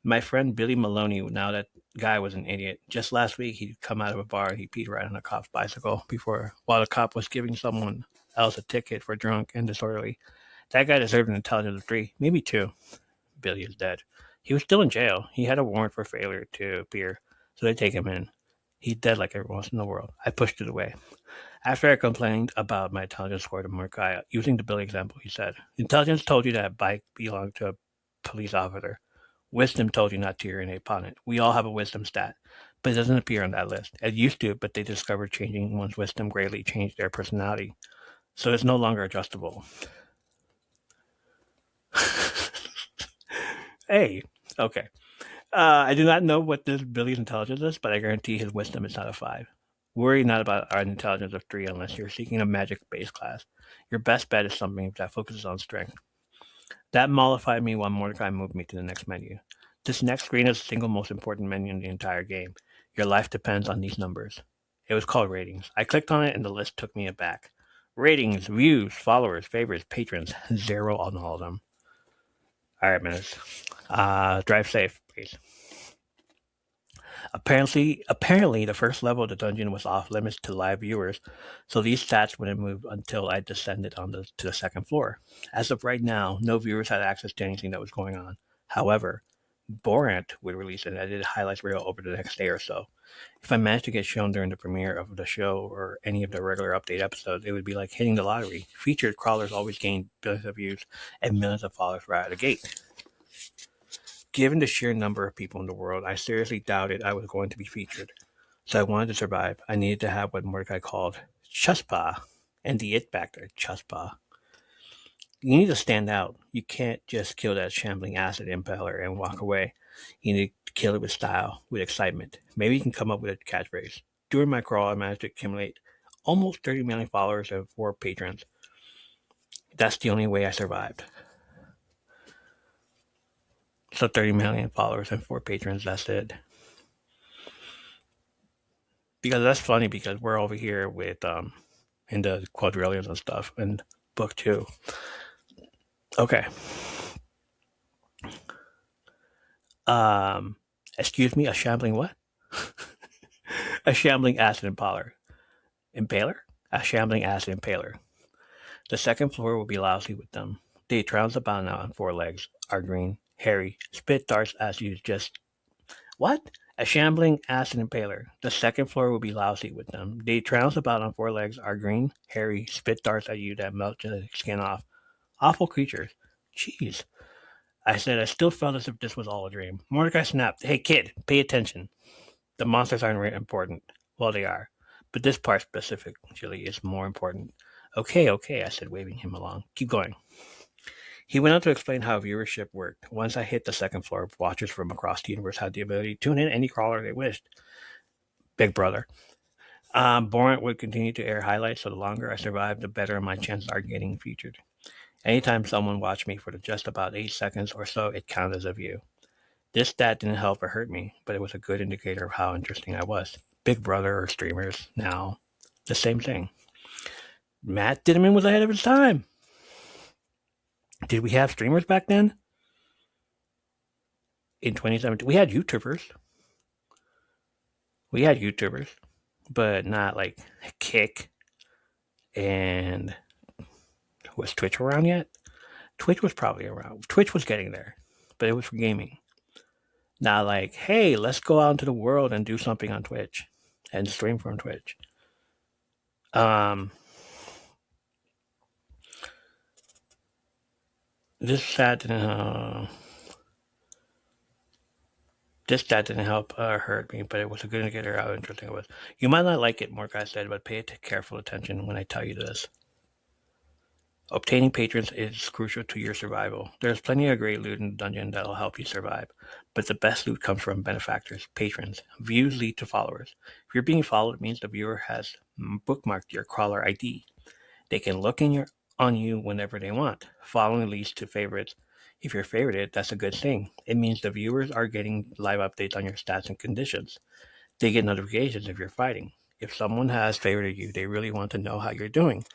My friend Billy Maloney, now that guy was an idiot. Just last week, he'd come out of a bar and he peed right on a cop's bicycle while the cop was giving someone else a ticket for drunk and disorderly. That guy deserved an intelligence of 3, maybe 2. Billy is dead. He was still in jail. He had a warrant for failure to appear, so they take him in. He's dead like everyone else in the world. I pushed it away. After I complained about my intelligence score to Mordecai, using the Billy example, he said, Intelligence told you that bike belonged to a police officer. Wisdom told you not to urinate upon it. We all have a wisdom stat, but it doesn't appear on that list. It used to, but they discovered changing one's wisdom greatly changed their personality, so it's no longer adjustable. Hey, okay. I do not know what this Billy's intelligence is, but I guarantee his wisdom is not a 5. Worry not about our intelligence of 3 unless you're seeking a magic base class. Your best bet is something that focuses on strength. That mollified me while Mordecai moved me to the next menu. This next screen is the single most important menu in the entire game. Your life depends on these numbers. It was called Ratings. I clicked on it and the list took me aback. Ratings, views, followers, favorites, patrons. 0 on all of them. Alright, minutes. Drive safe, please. Apparently, the first level of the dungeon was off limits to live viewers, so these stats wouldn't move until I descended to the 2nd floor. As of right now, no viewers had access to anything that was going on. However, Borant would release an edited highlights reel over the next day or so. If I managed to get shown during the premiere of the show or any of the regular update episodes, it would be like hitting the lottery. Featured crawlers always gain billions of views and millions of followers right out of the gate. Given the sheer number of people in the world, I seriously doubted I was going to be featured. So I wanted to survive. I needed to have what Mordecai called chuspa, and the it factor, chuspa. You need to stand out. You can't just kill that shambling acid impeller and walk away. You need to kill it with style, with excitement. Maybe you can come up with a catchphrase. During my crawl, I managed to accumulate almost 30 million followers and 4 patrons. That's the only way I survived. So 30 million followers and 4 patrons, that's it. Because that's funny because we're over here with in the quadrillions and stuff in book 2. Okay. Excuse me, a shambling what? A shambling acid impaler. Impaler? A shambling acid impaler. The 2nd floor will be lousy with them. They trounce about now on 4 legs, are green, hairy, spit darts as you just... What? A shambling acid impaler. The 2nd floor will be lousy with them. They trounce about on 4 legs, are green, hairy, spit darts at you that melt your skin off. Awful creatures. Jeez. I said, I still felt as if this was all a dream. Mordecai snapped, "Hey, kid, pay attention. The monsters aren't very important." Well, they are. But this part specifically is more important. Okay, I said, waving him along. Keep going. He went on to explain how viewership worked. Once I hit the second floor, watchers from across the universe had the ability to tune in any crawler they wished. Big Brother. Borant would continue to air highlights, so the longer I survived, the better my chances are getting featured. Anytime someone watched me for just about 8 seconds or so, it counted as a view. This stat didn't help or hurt me, but it was a good indicator of how interesting I was. Big Brother or streamers, now, the same thing. Matt Ditterman was ahead of his time. Did we have streamers back then? In 2017, we had YouTubers. But not like Kick. And was Twitch around yet? Twitch was probably around. Twitch was getting there, but it was for gaming. Not like, hey, let's go out into the world and do something on Twitch and stream from Twitch. This stat didn't help or hurt me, but it was a good indicator how interesting it was. You might not like it, Mordecai said, but pay careful attention when I tell you this. Obtaining patrons is crucial to your survival. There's plenty of great loot in the dungeon that'll help you survive, but the best loot comes from benefactors, patrons. Views lead to followers. If you're being followed, it means the viewer has bookmarked your crawler ID. They can look on you whenever they want. Following leads to favorites. If you're favorited, that's a good thing. It means the viewers are getting live updates on your stats and conditions. They get notifications if you're fighting. If someone has favorited you, they really want to know how you're doing.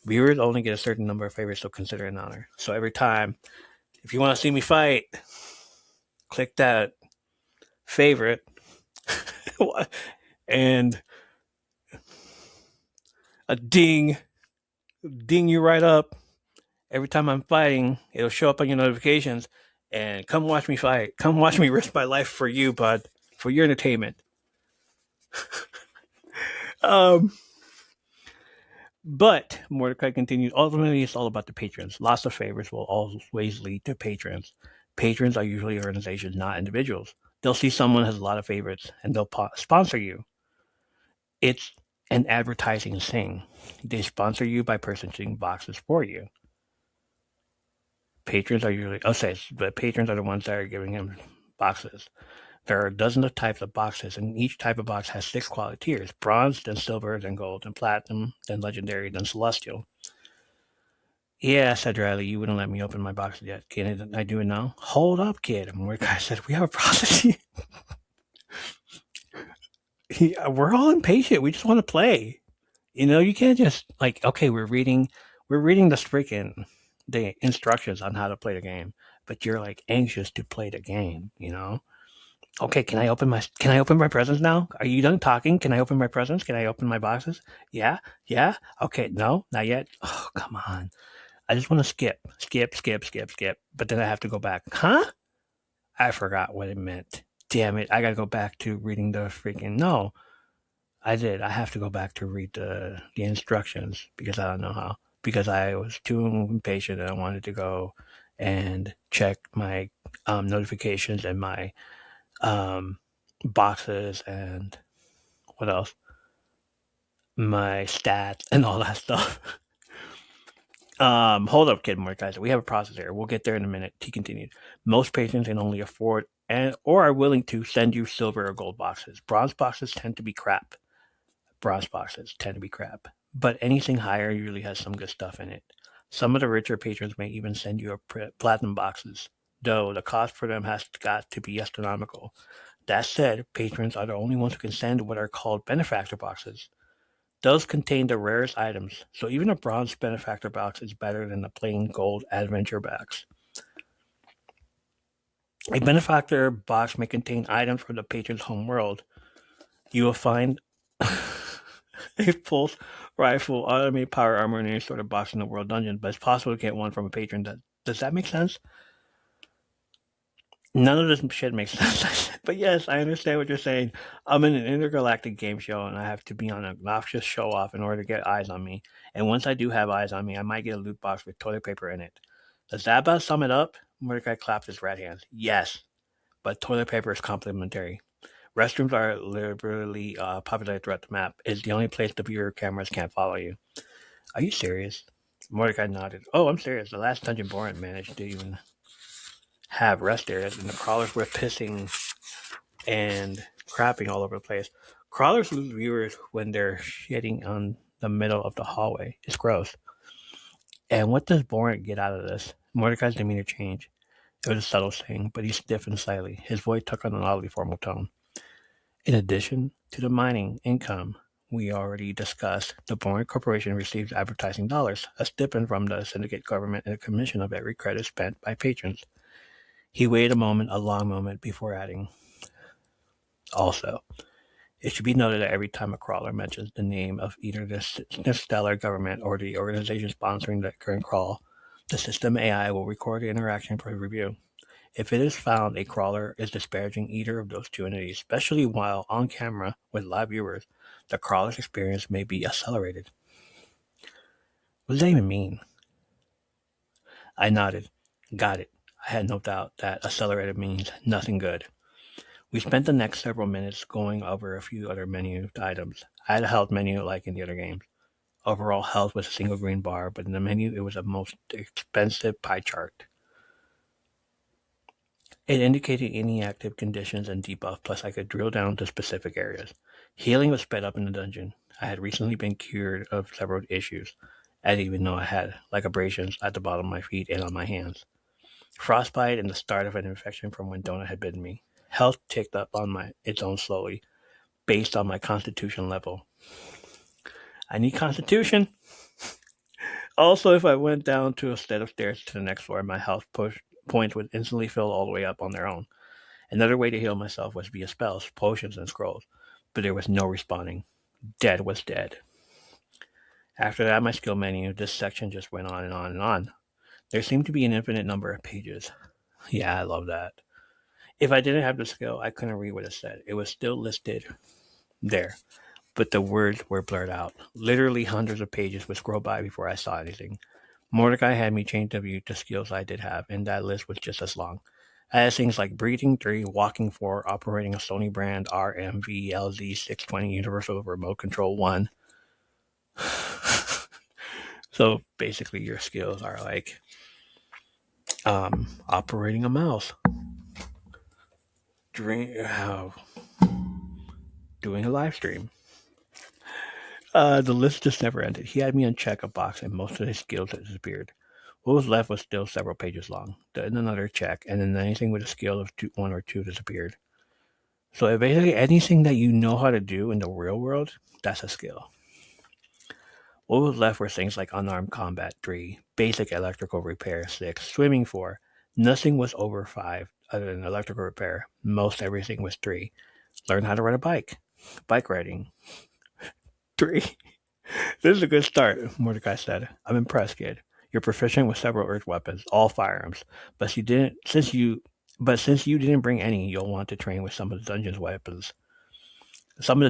Viewers only get a certain number of favorites, so consider it an honor. So every time, if you want to see me fight, click that favorite and a ding you right up. Every time I'm fighting, it'll show up on your notifications. And come watch me fight. Come watch me risk my life for you, bud, for your entertainment. But Mordecai continued, ultimately, it's all about the patrons. Lots of favors will always lead to patrons. Patrons are usually organizations, not individuals. They'll see someone has a lot of favorites, and they'll sponsor you. It's an advertising thing. They sponsor you by purchasing boxes for you. Patrons are usually, but patrons are the ones that are giving him boxes. There are dozens of types of boxes, and each type of box has 6 quality tiers: bronze, then silver, then gold, then platinum, then legendary, then celestial. Yeah, said Riley, you wouldn't let me open my box yet. Can I do it now? Hold up, kid. Mordecai said, we have a process here. We're all impatient. We just want to play. You can't just, like, okay, we're reading the instructions on how to play the game, but you're, like, anxious to play the game, Okay, can I open my presents now? Are you done talking? Can I open my presents? Can I open my boxes? Yeah? Okay, no, not yet. Oh, come on. I just want to skip. But then I have to go back. Huh? I forgot what it meant. Damn it. I got to go back to reading the freaking. No, I did. I have to go back to read the instructions because I don't know how. Because I was too impatient and I wanted to go and check my notifications and my boxes and what else? My stats and all that stuff. Hold up, kid, Mark, guys. We have a process here. We'll get there in a minute. He continued. Most patrons can only afford or are willing to send you silver or gold boxes. Bronze boxes tend to be crap. But anything higher usually has some good stuff in it. Some of the richer patrons may even send you platinum boxes, though the cost for them has got to be astronomical. That said, patrons are the only ones who can send what are called benefactor boxes. Those contain the rarest items, so even a bronze benefactor box is better than a plain gold adventure box. A benefactor box may contain items from the patron's home world. You will find a pulse rifle, automated power armor, and any sort of box in the world dungeon, but it's possible to get one from a patron. Does that make sense? None of this shit makes sense. But yes, I understand what you're saying. I'm in an intergalactic game show, and I have to be on an obnoxious show off in order to get eyes on me. And once I do have eyes on me, I might get a loot box with toilet paper in it. Does that about sum it up? Mordecai clapped his right hand. Yes, but toilet paper is complimentary. Restrooms are liberally populated throughout the map. It's the only place the viewer cameras can't follow you. Are you serious? Mordecai nodded. Oh, I'm serious. The last dungeon Borat managed to even have rest areas, and the crawlers were pissing and crapping all over the place. Crawlers lose viewers when they're shitting on the middle of the hallway. It's gross. And what does Borat get out of this? Mordecai's demeanor changed. It was a subtle thing, but he stiffened slightly. His voice took on an oddly formal tone. In addition to the mining income we already discussed, the Boring Corporation receives advertising dollars, a stipend from the syndicate government, and a commission of every credit spent by patrons. He waited a long moment, before adding, also, it should be noted that every time a crawler mentions the name of either the stellar government or the organization sponsoring the current crawl, the system AI will record the interaction for review. If it is found a crawler is disparaging either of those two entities, especially while on camera with live viewers, the crawler's experience may be accelerated. What does that even mean? I nodded. Got it. I had no doubt that accelerated means nothing good. We spent the next several minutes going over a few other menu items. I had a health menu like in the other games. Overall health was a single green bar, but in the menu it was a most expensive pie chart. It indicated any active conditions and debuff, plus I could drill down to specific areas. Healing was sped up in the dungeon. I had recently been cured of several issues. I didn't even know I had, like abrasions at the bottom of my feet and on my hands. Frostbite and the start of an infection from when Donut had bitten me. Health ticked up on its own slowly, based on my constitution level. I need constitution! Also, if I went down to a set of stairs to the next floor, my health points would instantly fill all the way up on their own. Another way to heal myself was via spells, potions, and scrolls, but there was no responding. Dead was dead. After that, my skill menu, this section just went on and on and on. There seemed to be an infinite number of pages. Yeah, I love that. If I didn't have the skill, I couldn't read what it said. It was still listed there, but the words were blurred out. Literally hundreds of pages would scroll by before I saw anything. Mordecai had me change the view to skills I did have, and that list was just as long. I had things like breathing 3, walking 4, operating a Sony brand RMVLZ620 Universal Remote Control 1. So basically your skills are like operating a mouse, doing a live stream. The list just never ended. He had me uncheck a box and most of his skills had disappeared. What was left was still several pages long. Then another check, and then anything with a skill of 1 or 2 disappeared. So basically anything that you know how to do in the real world, that's a skill. What was left were things like unarmed combat 3, basic electrical repair 6, swimming 4. Nothing was over 5 other than electrical repair. Most everything was 3. Learn how to ride a bike. Bike riding 3. This is a good start, Mordecai said. I'm impressed, kid. You're proficient with several earth weapons, all firearms. But since you didn't bring any, you'll want to train with some of the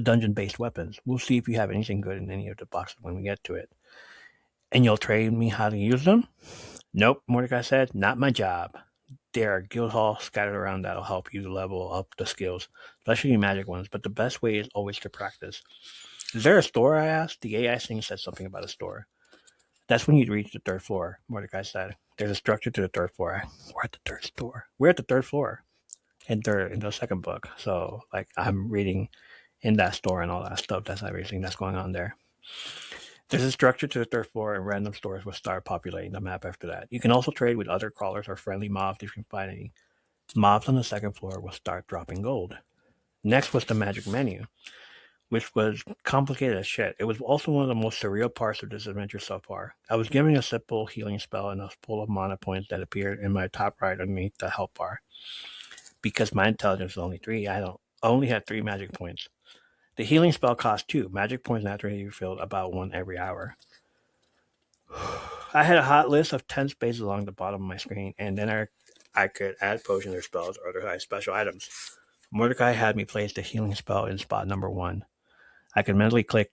dungeon-based weapons. We'll see if you have anything good in any of the boxes when we get to it. And you'll train me how to use them? Nope, Mordecai said. Not my job. There are guild halls scattered around that'll help you level up the skills, especially magic ones, but the best way is always to practice. Is there a store? I asked. The AI thing said something about a store. That's when you reach the 3rd floor, Mordecai said. There's a structure to the 3rd floor. We're at the 3rd store. We're at the 3rd floor in the 2nd book. So, like, I'm reading in that store and all that stuff. That's everything that's going on there. There's a structure to the 3rd floor, and random stores will start populating the map after that. You can also trade with other crawlers or friendly mobs if you can find any. Mobs on the 2nd floor will start dropping gold. Next was the magic menu, which was complicated as shit. It was also one of the most surreal parts of this adventure so far. I was given a simple healing spell and a pool of mana points that appeared in my top right underneath the health bar. Because my intelligence was only 3, I only had 3 magic points. The healing spell cost 2. Magic points naturally refilled about 1 every hour. I had a hot list of 10 spaces along the bottom of my screen, and then I could add potions or spells or other special items. Mordecai had me place the healing spell in spot number 1. I could mentally click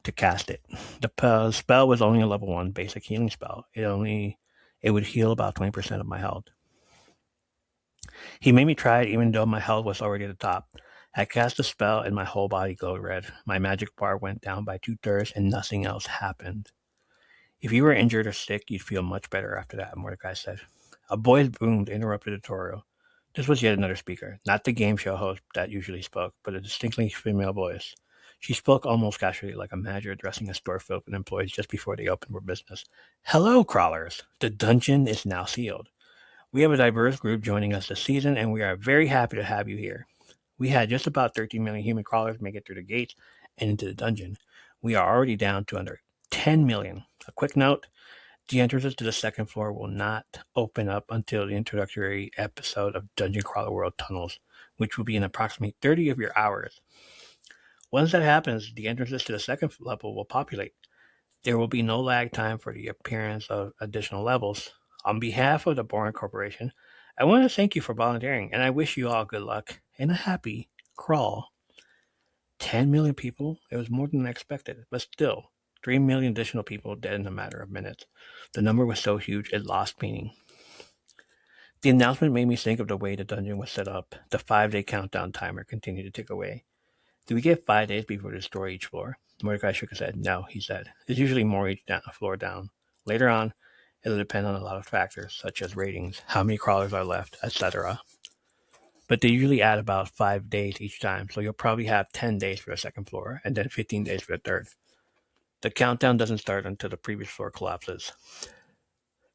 to cast it. The spell was only a level 1 basic healing spell. It would heal about 20% of my health. He made me try it even though my health was already at the top. I cast a spell and my whole body glowed red. My magic bar went down by 2/3 and nothing else happened. If you were injured or sick, you'd feel much better after that, Mordecai said. A voice boomed, interrupted the tutorial. This was yet another speaker, not the game show host that usually spoke, but a distinctly female voice. She spoke almost casually, like a manager addressing a store filled with employees just before they opened for business. Hello, crawlers. The dungeon is now sealed. We have a diverse group joining us this season, and we are very happy to have you here. We had just about 13 million human crawlers make it through the gates and into the dungeon. We are already down to under 10 million. A quick note, the entrances to the second floor will not open up until the introductory episode of Dungeon Crawler World Tunnels, which will be in approximately 30 of your hours. Once that happens, the entrances to the second level will populate. There will be no lag time for the appearance of additional levels. On behalf of the Boring Corporation, I want to thank you for volunteering, and I wish you all good luck and a happy crawl. 10 million people? It was more than I expected, but still, 3 million additional people dead in a matter of minutes. The number was so huge it lost meaning. The announcement made me think of the way the dungeon was set up. The 5-day countdown timer continued to tick away. Do we get 5 days before we destroy each floor? Mordecai shook his head. No, he said. There's usually more each floor down. Later on, it'll depend on a lot of factors, such as ratings, how many crawlers are left, etc. But they usually add about 5 days each time, so you'll probably have 10 days for the second floor, and then 15 days for the third. The countdown doesn't start until the previous floor collapses.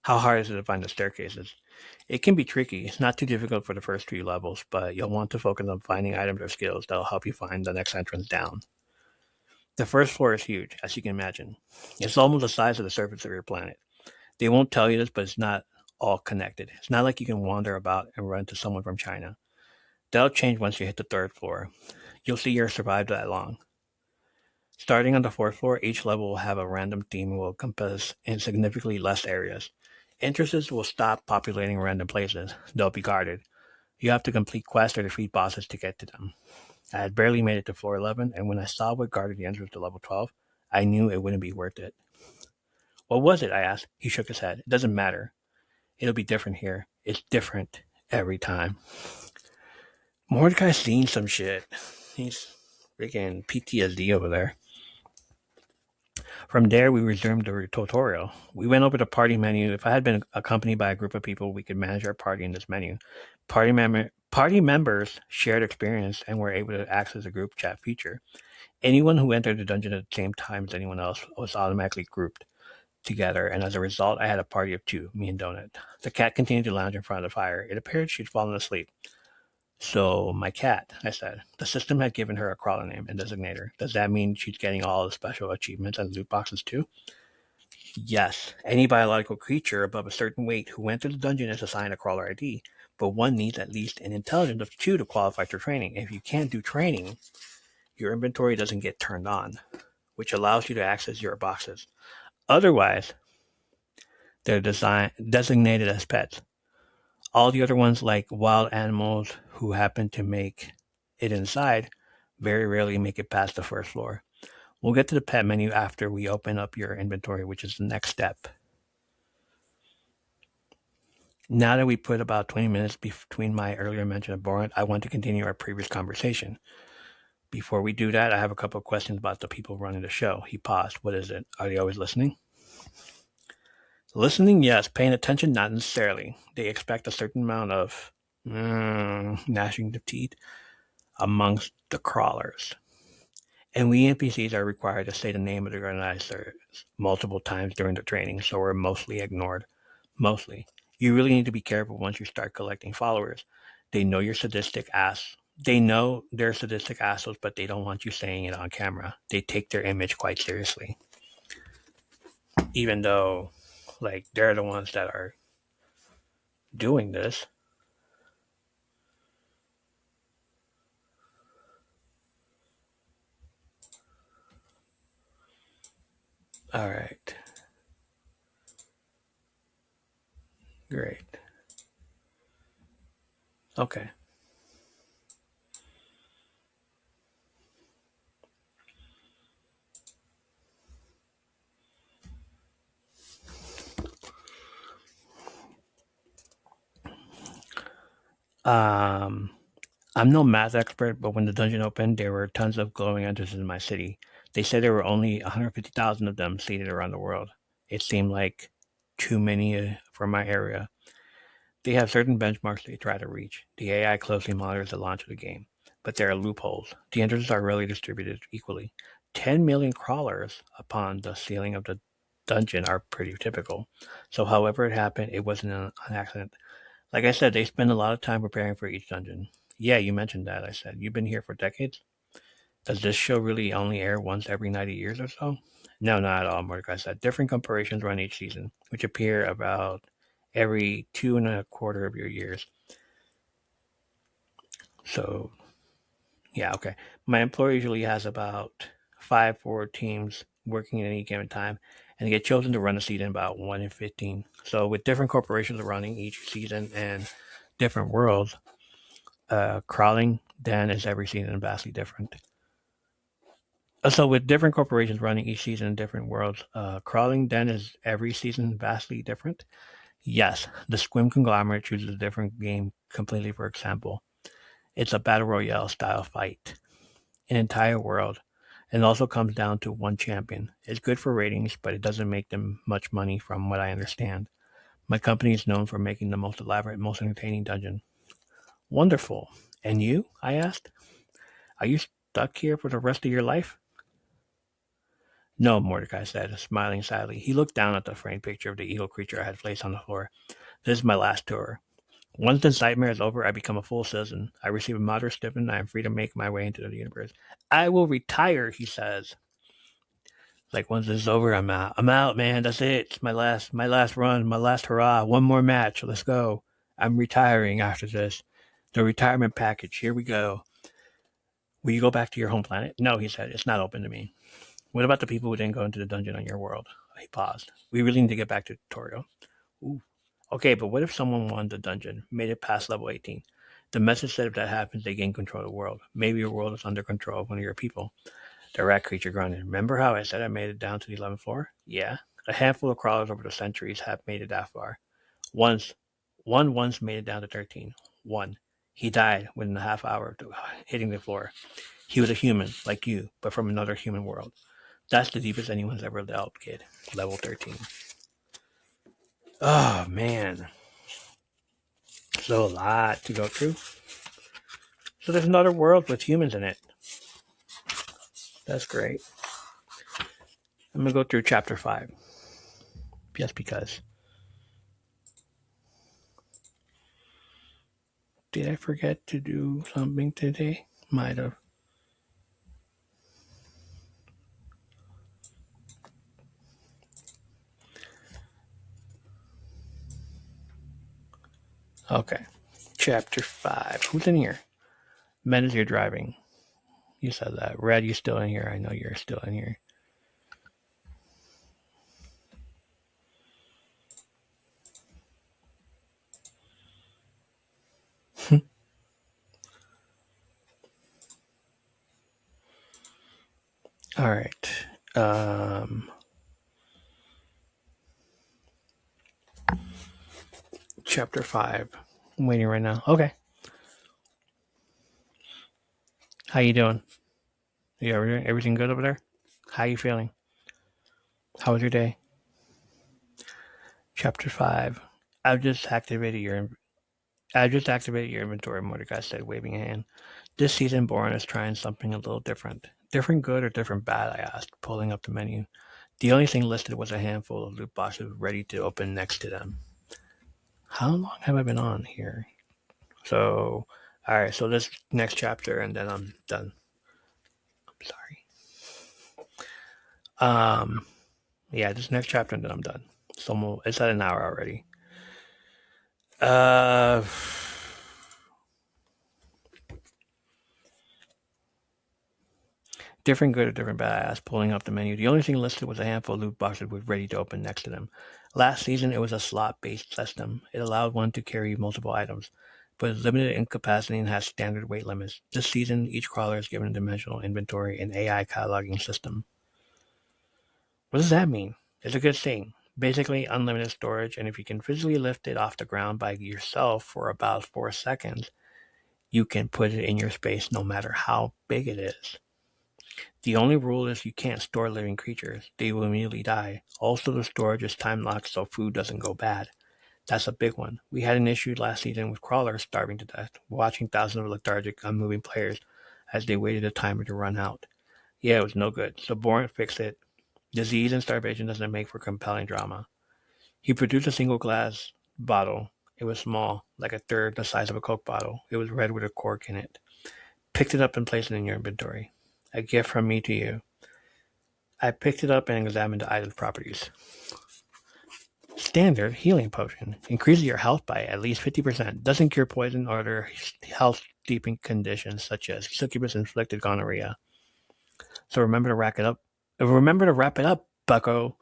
How hard is it to find the staircases? It can be tricky. It's not too difficult for the first few levels, but you'll want to focus on finding items or skills that'll help you find the next entrance down. The first floor is huge, as you can imagine. It's almost the size of the surface of your planet. They won't tell you this, but it's not all connected. It's not like you can wander about and run into someone from China. That'll change once you hit the third floor. You'll see you're survived that long. Starting on the fourth floor, each level will have a random theme and will encompass in significantly less areas. Entrances will stop populating random places. They'll be guarded. You have to complete quests or defeat bosses to get to them. I had barely made it to floor 11, and when I saw what guarded the entrance to level 12, I knew it wouldn't be worth it. What was it? I asked. He shook his head. It doesn't matter. It'll be different here. It's different every time. Mordecai's seen some shit. He's freaking PTSD over there. From there, we resumed the tutorial. We went over the party menu. If I had been accompanied by a group of people, we could manage our party in this menu. Party members shared experience and were able to access the group chat feature. Anyone who entered the dungeon at the same time as anyone else was automatically grouped together, and as a result, I had a party of 2, me and Donut. The cat continued to lounge in front of the fire. It appeared she'd fallen asleep. So, my cat, I said. The system had given her a crawler name and designator. Does that mean she's getting all the special achievements and loot boxes too? Yes. Any biological creature above a certain weight who entered the dungeon is assigned a crawler ID, but one needs at least an intelligence of 2 to qualify for training. If you can't do training, your inventory doesn't get turned on, which allows you to access your boxes. Otherwise, they're designated as pets. All the other ones, like wild animals who happen to make it inside, very rarely make it past the first floor. We'll get to the pet menu after we open up your inventory, which is the next step. Now that we put about 20 minutes between my earlier mention of Borat, I want to continue our previous conversation. Before we do that, I have a couple of questions about the people running the show. He paused. What is it? Are they always listening? Listening, yes. Paying attention, not necessarily. They expect a certain amount of gnashing of teeth amongst the crawlers. And we NPCs are required to say the name of the organizers multiple times during the training, so we're mostly ignored. Mostly. You really need to be careful once you start collecting followers. They know you're sadistic ass. They know they're sadistic assholes, but they don't want you saying it on camera. They take their image quite seriously. Even though, like, they're the ones that are doing this. All right. Great. Okay. Um, I'm no math expert, but when the dungeon opened, there were tons of glowing entrances in my city. They said there were only 150,000 of them seeded around the world. It seemed like too many for my area. They have certain benchmarks they try to reach. The AI closely monitors the launch of the game, but there are loopholes. The entrances are rarely distributed equally. 10 million crawlers upon the ceiling of the dungeon are pretty typical. So, however it happened, it wasn't an accident. Like I said, they spend a lot of time preparing for each dungeon. Yeah, you mentioned that, I said. You've been here for decades? Does this show really only air once every 90 years or so? No, not at all, Mordecai said. Different corporations run each season, which appear about every 2.25 of your years. So, yeah, okay. My employer usually has about 5 forward teams working at any given time, and they get chosen to run a season about 1 in 15. So, with different corporations running each season and different worlds, crawling then is every season vastly different. So with different corporations running each season in different worlds, crawling then is every season vastly different. Yes, the Squim conglomerate chooses a different game completely. For example, it's a battle royale style fight, an entire world, and it also comes down to one champion. It's good for ratings, but it doesn't make them much money, from what I understand. My company is known for making the most elaborate, most entertaining dungeon. Wonderful. And you? I asked. Are you stuck here for the rest of your life? No, Mordecai said, smiling sadly. He looked down at the framed picture of the eagle creature I had placed on the floor. This is my last tour. Once this nightmare is over, I become a full citizen. I receive a moderate stipend, and I am free to make my way into the universe. I will retire, he says. Like, once this is over, I'm out. I'm out, man. That's it. It's my last run, my last hurrah. One more match. Let's go. I'm retiring after this. The retirement package. Here we go. Will you go back to your home planet? No, he said. It's not open to me. What about the people who didn't go into the dungeon on your world? He paused. We really need to get back to the tutorial. Ooh. Okay, but what if someone won the dungeon, made it past level 18? The message said if that happens, they gain control of the world. Maybe your world is under control of one of your people. The rat creature grunted. Remember how I said I made it down to the 11th floor? Yeah. A handful of crawlers over the centuries have made it that far. Once, one once made it down to 13. One. He died within a half hour of hitting the floor. He was a human, like you, but from another human world. That's the deepest anyone's ever delved, kid. Level 13. Oh, man. So a lot to go through. So there's another world with humans in it. That's great. I'm going to go through chapter 5. Just because. Did I forget to do something today? Might have. Okay. Chapter 5. Who's in here? Men, as you're driving. You said that. Red, you still in here? I know you're still in here. All right. Chapter 5. I'm waiting right now. Okay. How you doing? You everything good over there? How you feeling? How was your day? Chapter 5. I've just activated your inventory, Mordecai said, waving a hand. This season, Boren is trying something a little different. Different good or different bad, I asked, pulling up the menu. The only thing listed was a handful of loot boxes ready to open next to them. How long have I been on here? So, alright, so this next chapter, and then I'm done. I'm sorry. Yeah, this next chapter, and then I'm done. So it's at an hour already. Different good or different bad, I asked, pulling up the menu. The only thing listed was a handful of loot boxes with ready to open next to them. Last season, it was a slot-based system. It allowed one to carry multiple items, but is limited in capacity and has standard weight limits. This season, each crawler is given a dimensional inventory and AI cataloging system. What does that mean? It's a good thing. Basically, unlimited storage, and if you can physically lift it off the ground by yourself for about 4 seconds, you can put it in your space no matter how big it is. The only rule is you can't store living creatures. They will immediately die. Also, the storage is time locked so food doesn't go bad. That's a big one. We had an issue last season with crawlers starving to death, watching thousands of lethargic, unmoving players as they waited a timer to run out. Yeah, it was no good. So Bourne fixed it. Disease and starvation doesn't make for compelling drama. He produced a single glass bottle. It was small, like a third the size of a Coke bottle. It was red with a cork in it. Picked it up and placed it in your inventory. A gift from me to you. I picked it up and examined the item's properties. Standard healing potion. Increases your health by at least 50%. Doesn't cure poison or other health-deeping conditions such as succubus-inflicted gonorrhea. So remember to rack it up. Remember to wrap it up, bucko.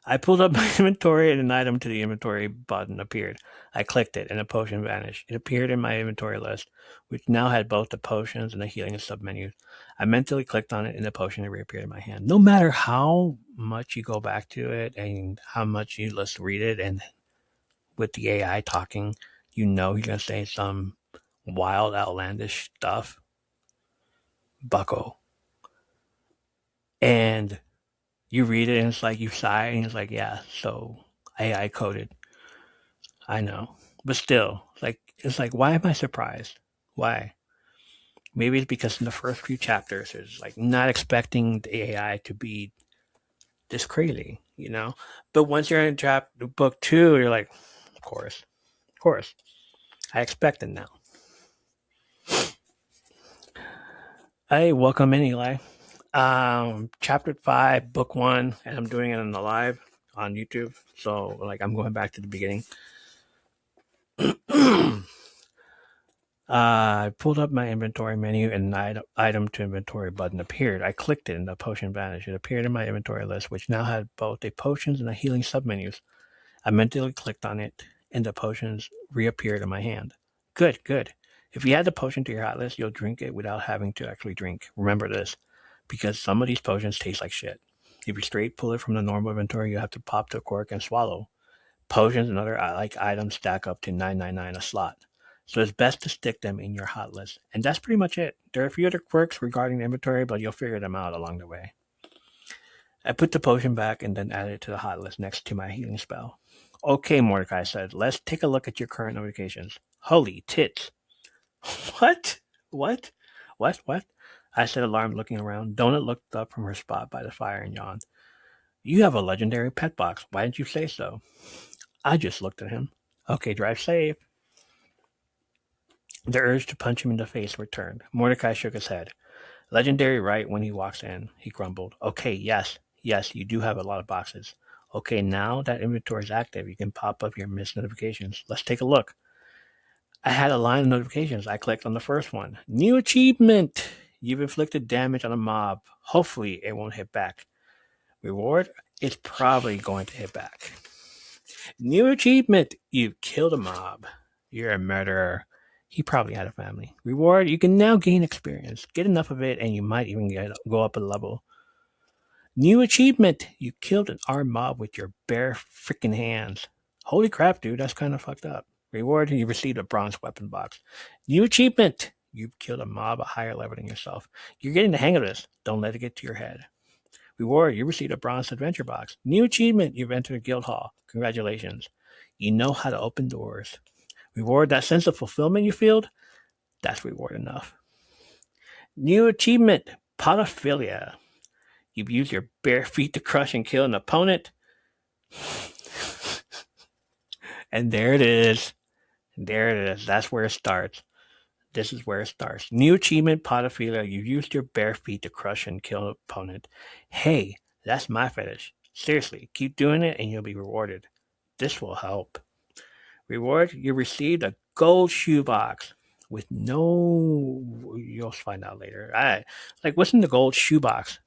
I pulled up my inventory and an item to the inventory button appeared. I clicked it and a potion vanished. It appeared in my inventory list, which now had both the potions and the healing submenus. I mentally clicked on it and the potion reappeared in my hand. No matter how much you go back to it and how much you just read it, and with the AI talking, you know he's going to say some wild, outlandish stuff. Bucko. And you read it and it's like you sigh and it's like, yeah, so AI coded. I know. But still, it's like why am I surprised? Why? Maybe it's because in the first few chapters it's like not expecting the AI to be this crazy, you know? But once you're in chapter book 2, you're like, of course. Of course. I expect it now. Hey, welcome in, Eli. Chapter 5, book 1, and I'm doing it on the live on YouTube. So like I'm going back to the beginning. I pulled up my inventory menu and an item to inventory button appeared. I clicked it and the potion vanished. It appeared in my inventory list, which now had both the potions and the healing submenus. I mentally clicked on it and the potions reappeared in my hand. Good, good. If you add the potion to your hot list, you'll drink it without having to actually drink. Remember this, because some of these potions taste like shit. If you straight pull it from the normal inventory, you have to pop the cork and swallow. Potions and other items stack up to $9.99 a slot. So it's best to stick them in your hot list. And that's pretty much it. There are a few other quirks regarding the inventory, but you'll figure them out along the way. I put the potion back and then added it to the hot list next to my healing spell. Okay, Mordecai said, let's take a look at your current notifications. Holy tits. What? What? What? I said, alarmed, looking around. Donut looked up from her spot by the fire and yawned. You have a legendary pet box. Why didn't you say so? I just looked at him. Okay, drive safe. The urge to punch him in the face returned. Mordecai shook his head. Legendary right when he walks in, he grumbled. Okay, yes, you do have a lot of boxes. Okay, now that inventory is active, you can pop up your missed notifications. Let's take a look. I had a line of notifications. I clicked on the first one. New achievement! You've inflicted damage on a mob. Hopefully it won't hit back. Reward? It's probably going to hit back. New achievement! You killed a mob. You're a murderer. He probably had a family. Reward, you can now gain experience. Get enough of it and you might even go up a level. New achievement, you killed an armed mob with your bare freaking hands. Holy crap, dude, that's kind of fucked up. Reward, you received a bronze weapon box. New achievement, you killed a mob a higher level than yourself. You're getting the hang of this. Don't let it get to your head. Reward, you received a bronze adventure box. New achievement, you've entered a guild hall. Congratulations. You know how to open doors. Reward, that sense of fulfillment you feel, that's reward enough. New achievement, podophilia. You've used your bare feet to crush and kill an opponent. And there it is. That's where it starts. This is where it starts. New achievement, podophilia. You've used your bare feet to crush and kill an opponent. Hey, that's my fetish. Seriously, keep doing it and you'll be rewarded. This will help. Reward, you received a gold shoebox with no... You'll find out later. What's in the gold shoebox?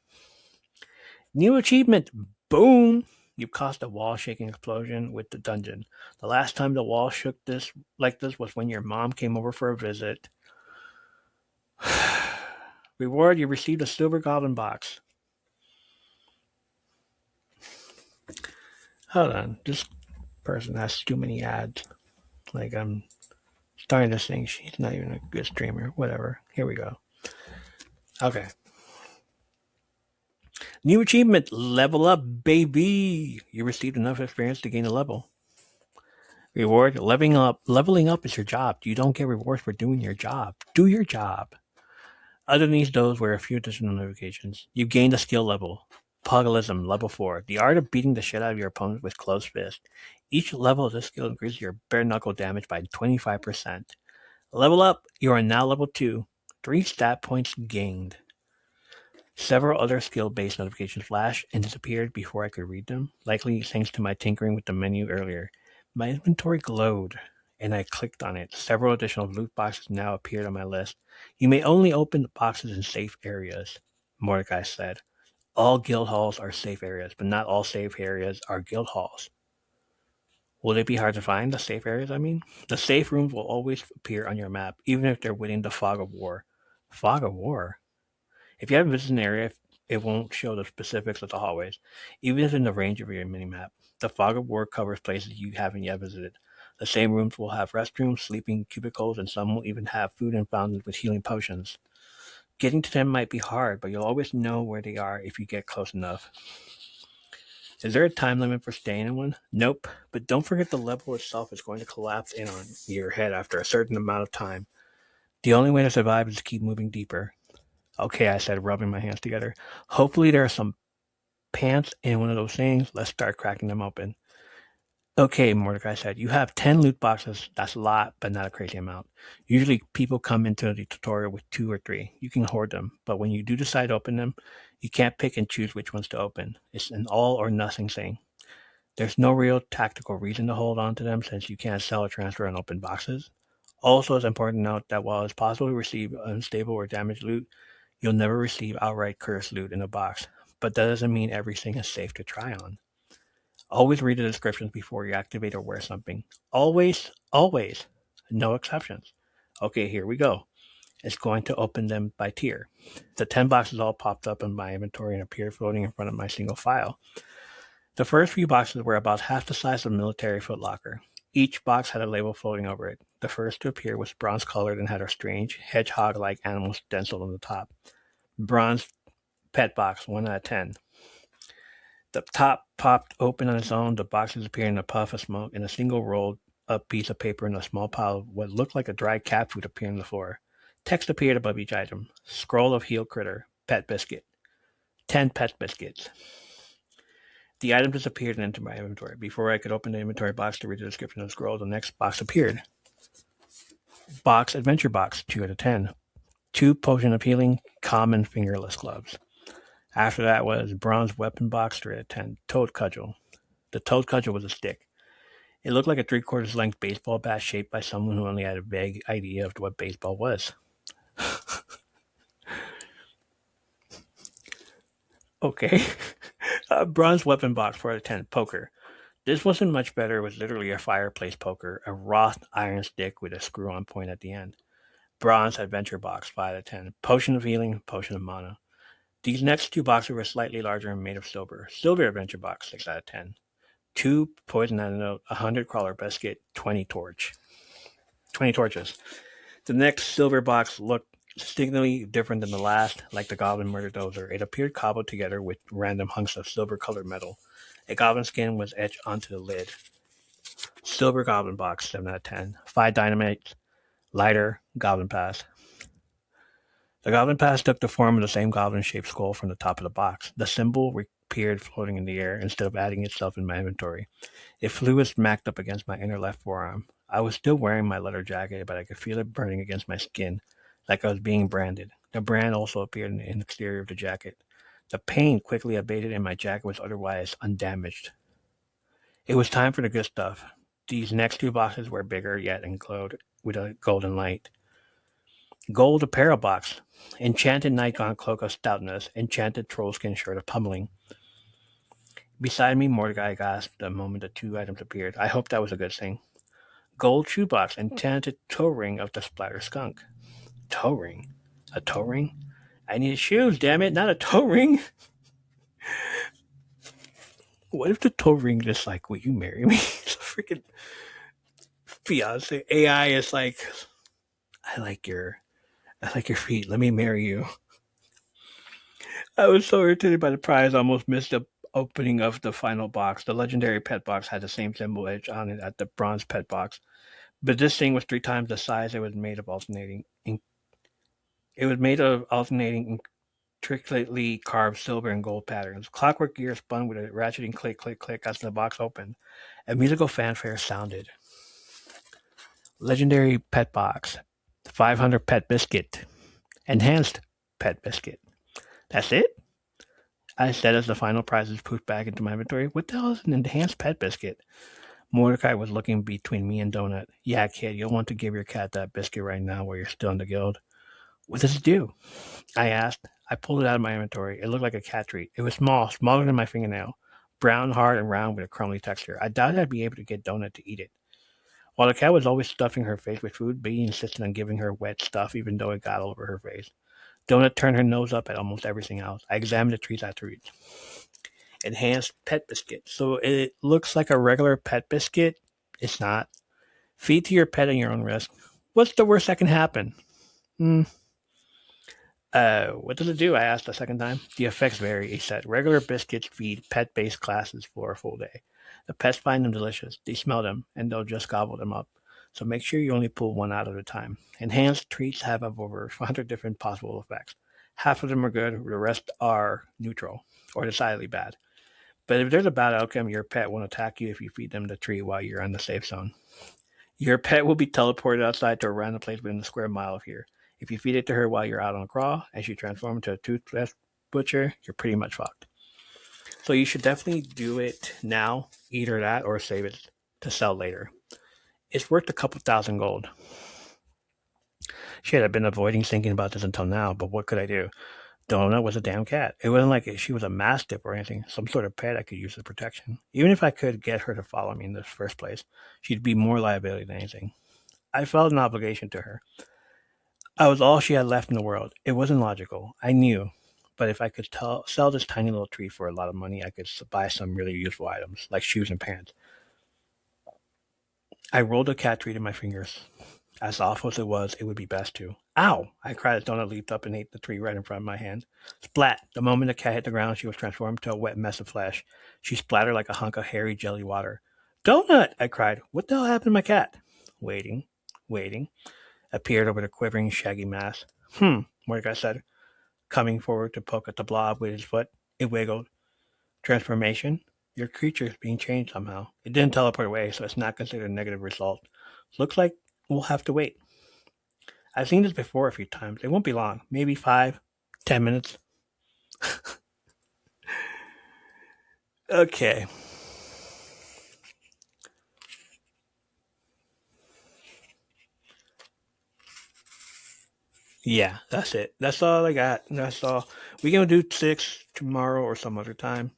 New achievement, boom! You caused a wall-shaking explosion with the dungeon. The last time the wall shook like this was when your mom came over for a visit. Reward, you received a silver goblin box. Hold on, person has too many ads. Like I'm starting to think she's not even a good streamer. Whatever. Here we go. Okay. New achievement, level up, baby. You received enough experience to gain a level. Reward, leveling up. Leveling up is your job. You don't get rewards for doing your job. Do your job. Underneath those were a few additional notifications. You gained a skill level. Pugilism, level 4. The art of beating the shit out of your opponent with closed fist. Each level of this skill increases your bare knuckle damage by 25%. Level up, you are now level 2. 3 stat points gained. Several other skill-based notifications flashed and disappeared before I could read them, likely thanks to my tinkering with the menu earlier. My inventory glowed, and I clicked on it. Several additional loot boxes now appeared on my list. You may only open the boxes in safe areas, Mordecai said. All guild halls are safe areas, but not all safe areas are guild halls. Will it be hard to find the safe areas, I mean? The safe rooms will always appear on your map, even if they're within the fog of war. Fog of war? If you haven't visited an area, it won't show the specifics of the hallways, even if in the range of your minimap. The fog of war covers places you haven't yet visited. The same rooms will have restrooms, sleeping cubicles, and some will even have food and fountains with healing potions. Getting to them might be hard, but you'll always know where they are if you get close enough. Is there a time limit for staying in one? Nope, but don't forget the level itself is going to collapse in on your head after a certain amount of time. The only way to survive is to keep moving deeper. Okay, I said, rubbing my hands together. Hopefully there are some pants in one of those things. Let's start cracking them open. Okay, Mordecai said, you have 10 loot boxes. That's a lot, but not a crazy amount. Usually people come into the tutorial with 2 or 3. You can hoard them, but when you do decide to open them, you can't pick and choose which ones to open. It's an all or nothing thing. There's no real tactical reason to hold on to them since you can't sell or transfer unopened boxes. Also, it's important to note that while it's possible to receive unstable or damaged loot, you'll never receive outright cursed loot in a box, but that doesn't mean everything is safe to try on. Always read the descriptions before you activate or wear something. Always, always. No exceptions. Okay, here we go. It's going to open them by tier. The 10 boxes all popped up in my inventory and appeared floating in front of my single file. The first few boxes were about half the size of a military footlocker. Each box had a label floating over it. The first to appear was bronze colored and had a strange, hedgehog-like animal stenciled on the top. Bronze pet box, 1 out of 10. The top popped open on its own. The box disappeared in a puff of smoke, and a single rolled up piece of paper and a small pile of what looked like a dried cat food appeared on the floor. Text appeared above each item. Scroll of healed critter. Pet biscuit. 10 pet biscuits. The item disappeared and entered my inventory. Before I could open the inventory box to read the description of the scroll, the next box appeared. Box Adventure Box, 2 out of 10. 2 Potion of Healing, common fingerless gloves. After that was Bronze Weapon Box, 3 out of 10. Toad Cudgel. The Toad Cudgel was a stick. It looked like a 3/4 length baseball bat shaped by someone who only had a vague idea of what baseball was. Okay. Bronze Weapon Box, 4 out of 10. Poker. This wasn't much better. It was literally a fireplace poker, a wrought iron stick with a screw-on point at the end. Bronze Adventure Box, 5 out of 10. Potion of Healing, Potion of Mana. These next 2 boxes were slightly larger and made of silver. Silver Adventure Box, 6 out of 10. 2 Poison Antidote, 100 Crawler Biscuit, 20 Torch. 20 torches. The next silver box looked distinctly different than the last, like the Goblin Murder Dozer. It appeared cobbled together with random hunks of silver-colored metal. A goblin skin was etched onto the lid. Silver Goblin Box, 7 out of 10. 5 Dynamite, lighter, Goblin Pass. The Goblin Pass took the form of the same goblin-shaped skull from the top of the box. The symbol appeared floating in the air instead of adding itself in my inventory. It flew and smacked up against my inner left forearm. I was still wearing my leather jacket, but I could feel it burning against my skin, like I was being branded. The brand also appeared in the exterior of the jacket. The pain quickly abated and my jacket was otherwise undamaged. It was time for the good stuff. These next 2 boxes were bigger yet and glowed with a golden light. Gold Apparel Box. Enchanted Nightgaunt Cloak of Stoutness. Enchanted Trollskin Shirt of Pummeling. Beside me, Mordecai gasped the moment the 2 items appeared. I hope that was a good thing. Gold Shoebox. Enchanted Toe Ring of the Splatter Skunk. Toe ring? A toe ring? I need shoes, damn it, not a toe ring. What if the toe ring just like, will you marry me? freaking fiance AI is like, I like your I like your feet. Let me marry you. I was so irritated by the prize, I almost missed the opening of the final box. The legendary pet box had the same symbol edge on it as the bronze pet box, but this thing was 3 times the size. It was made of alternating intricately carved silver and gold patterns. Clockwork gears spun with a ratcheting click, click, click as the box opened. A musical fanfare sounded. Legendary pet box, 500 pet biscuit, enhanced pet biscuit. That's it? I said as the final prizes pushed back into my inventory. What the hell is an enhanced pet biscuit? Mordecai was looking between me and Donut. Yeah, kid, you'll want to give your cat that biscuit right now while you're still in the guild. What does it do? I asked. I pulled it out of my inventory. It looked like a cat treat. It was small, smaller than my fingernail. Brown, hard, and round with a crumbly texture. I doubted I'd be able to get Donut to eat it. While the cat was always stuffing her face with food, Bee insisted on giving her wet stuff even though it got all over her face. Donut turned her nose up at almost everything else. I examined the treats after each. Enhanced pet biscuit. So it looks like a regular pet biscuit. It's not. Feed to your pet at your own risk. What's the worst that can happen? Hmm. What does it do? I asked a second time. The effects vary, he said. Regular biscuits feed pet-based classes for a full day. The pets find them delicious. They smell them, and they'll just gobble them up. So make sure you only pull one out at a time. Enhanced treats have over 100 different possible effects. Half of them are good, the rest are neutral, or decidedly bad. But if there's a bad outcome, your pet won't attack you if you feed them the treat while you're in the safe zone. Your pet will be teleported outside to a random place within a square mile of here. If you feed it to her while you're out on a crawl and she transforms into a toothless butcher, you're pretty much fucked. So you should definitely do it now, either that or save it to sell later. It's worth a couple thousand gold. Shit, I've been avoiding thinking about this until now, but what could I do? Donut was a damn cat. It wasn't like she was a mastiff or anything, some sort of pet I could use as protection. Even if I could get her to follow me in the first place, she'd be more liability than anything. I felt an obligation to her. I was all she had left in the world. It wasn't logical. I knew. But if I could sell this tiny little tree for a lot of money, I could buy some really useful items, like shoes and pants. I rolled a cat treat in my fingers. As awful as it would be best to. Ow! I cried as Donut leaped up and ate the tree right in front of my hand. Splat! The moment the cat hit the ground, she was transformed into a wet mess of flesh. She splattered like a hunk of hairy jelly water. Donut! I cried. What the hell happened to my cat? Waiting. Waiting. Appeared over the quivering, shaggy mass. Mordecai said, coming forward to poke at the blob with his foot. It wiggled. Transformation? Your creature is being changed somehow. It didn't teleport away, so it's not considered a negative result. Looks like we'll have to wait. I've seen this before a few times. It won't be long. Maybe 5, 10 minutes. Okay. Yeah, that's it. That's all I got. That's all. We're going to do 6 tomorrow or some other time.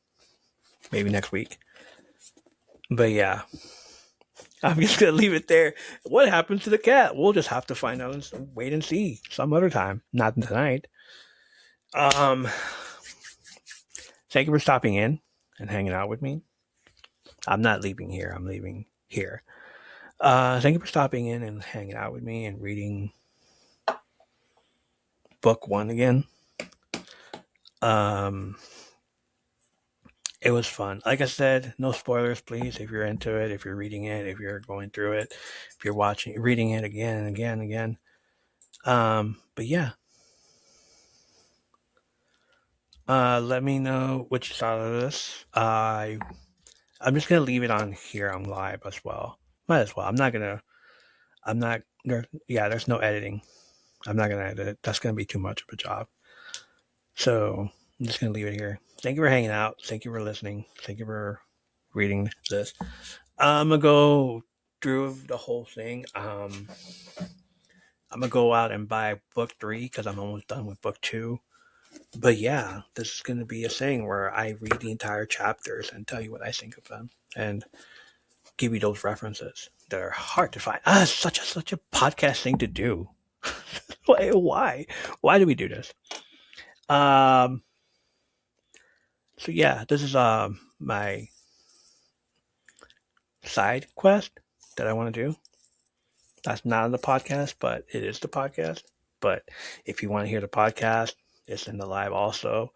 Maybe next week. But yeah, I'm just going to leave it there. What happens to the cat? We'll just have to find out and wait and see some other time. Not tonight. Um, Thank you for stopping in and hanging out with me. I'm not leaving here. I'm leaving here. Thank you for stopping in and hanging out with me and reading book 1 again. Um, it was fun. Like I said, no spoilers, please. If you're into it, if you're reading it, if you're going through it, if you're reading it again and again and again. But yeah. Let me know what you thought of this. I'm just gonna leave it on here on live as well. Might as well. I'm not there. Yeah, there's no editing. I'm not gonna edit it. That's gonna be too much of a job. So I'm just gonna leave it here. Thank you for hanging out. Thank you for listening. Thank you for reading this. I'm gonna go through the whole thing. I'm gonna go out and buy book 3 because I'm almost done with book 2. But yeah, this is gonna be a thing where I read the entire chapters and tell you what I think of them and give you those references that are hard to find. Such a podcast thing to do. Why do we do this? Um, so yeah, this is my side quest that I want to do. That's not on the podcast, but it is the podcast. But if you want to hear the podcast, it's in the live also.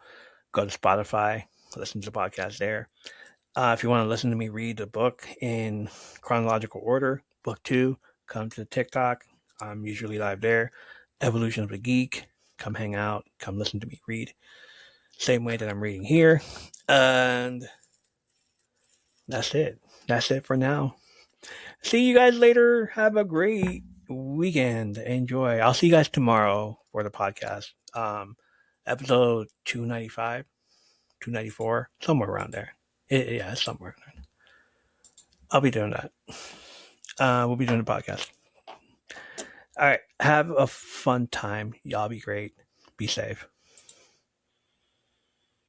Go to Spotify, listen to the podcast there. If you want to listen to me read the book in chronological order, book 2, come to TikTok. I'm usually live there. Evolution of the Geek. Come hang out. Come listen to me read. Same way that I'm reading here. And that's it. That's it for now. See you guys later. Have a great weekend. Enjoy. I'll see you guys tomorrow for the podcast. Episode 295, 294, somewhere around there. Yeah, it's somewhere. I'll be doing that. We'll be doing the podcast. All right. Have a fun time. Y'all be great. Be safe.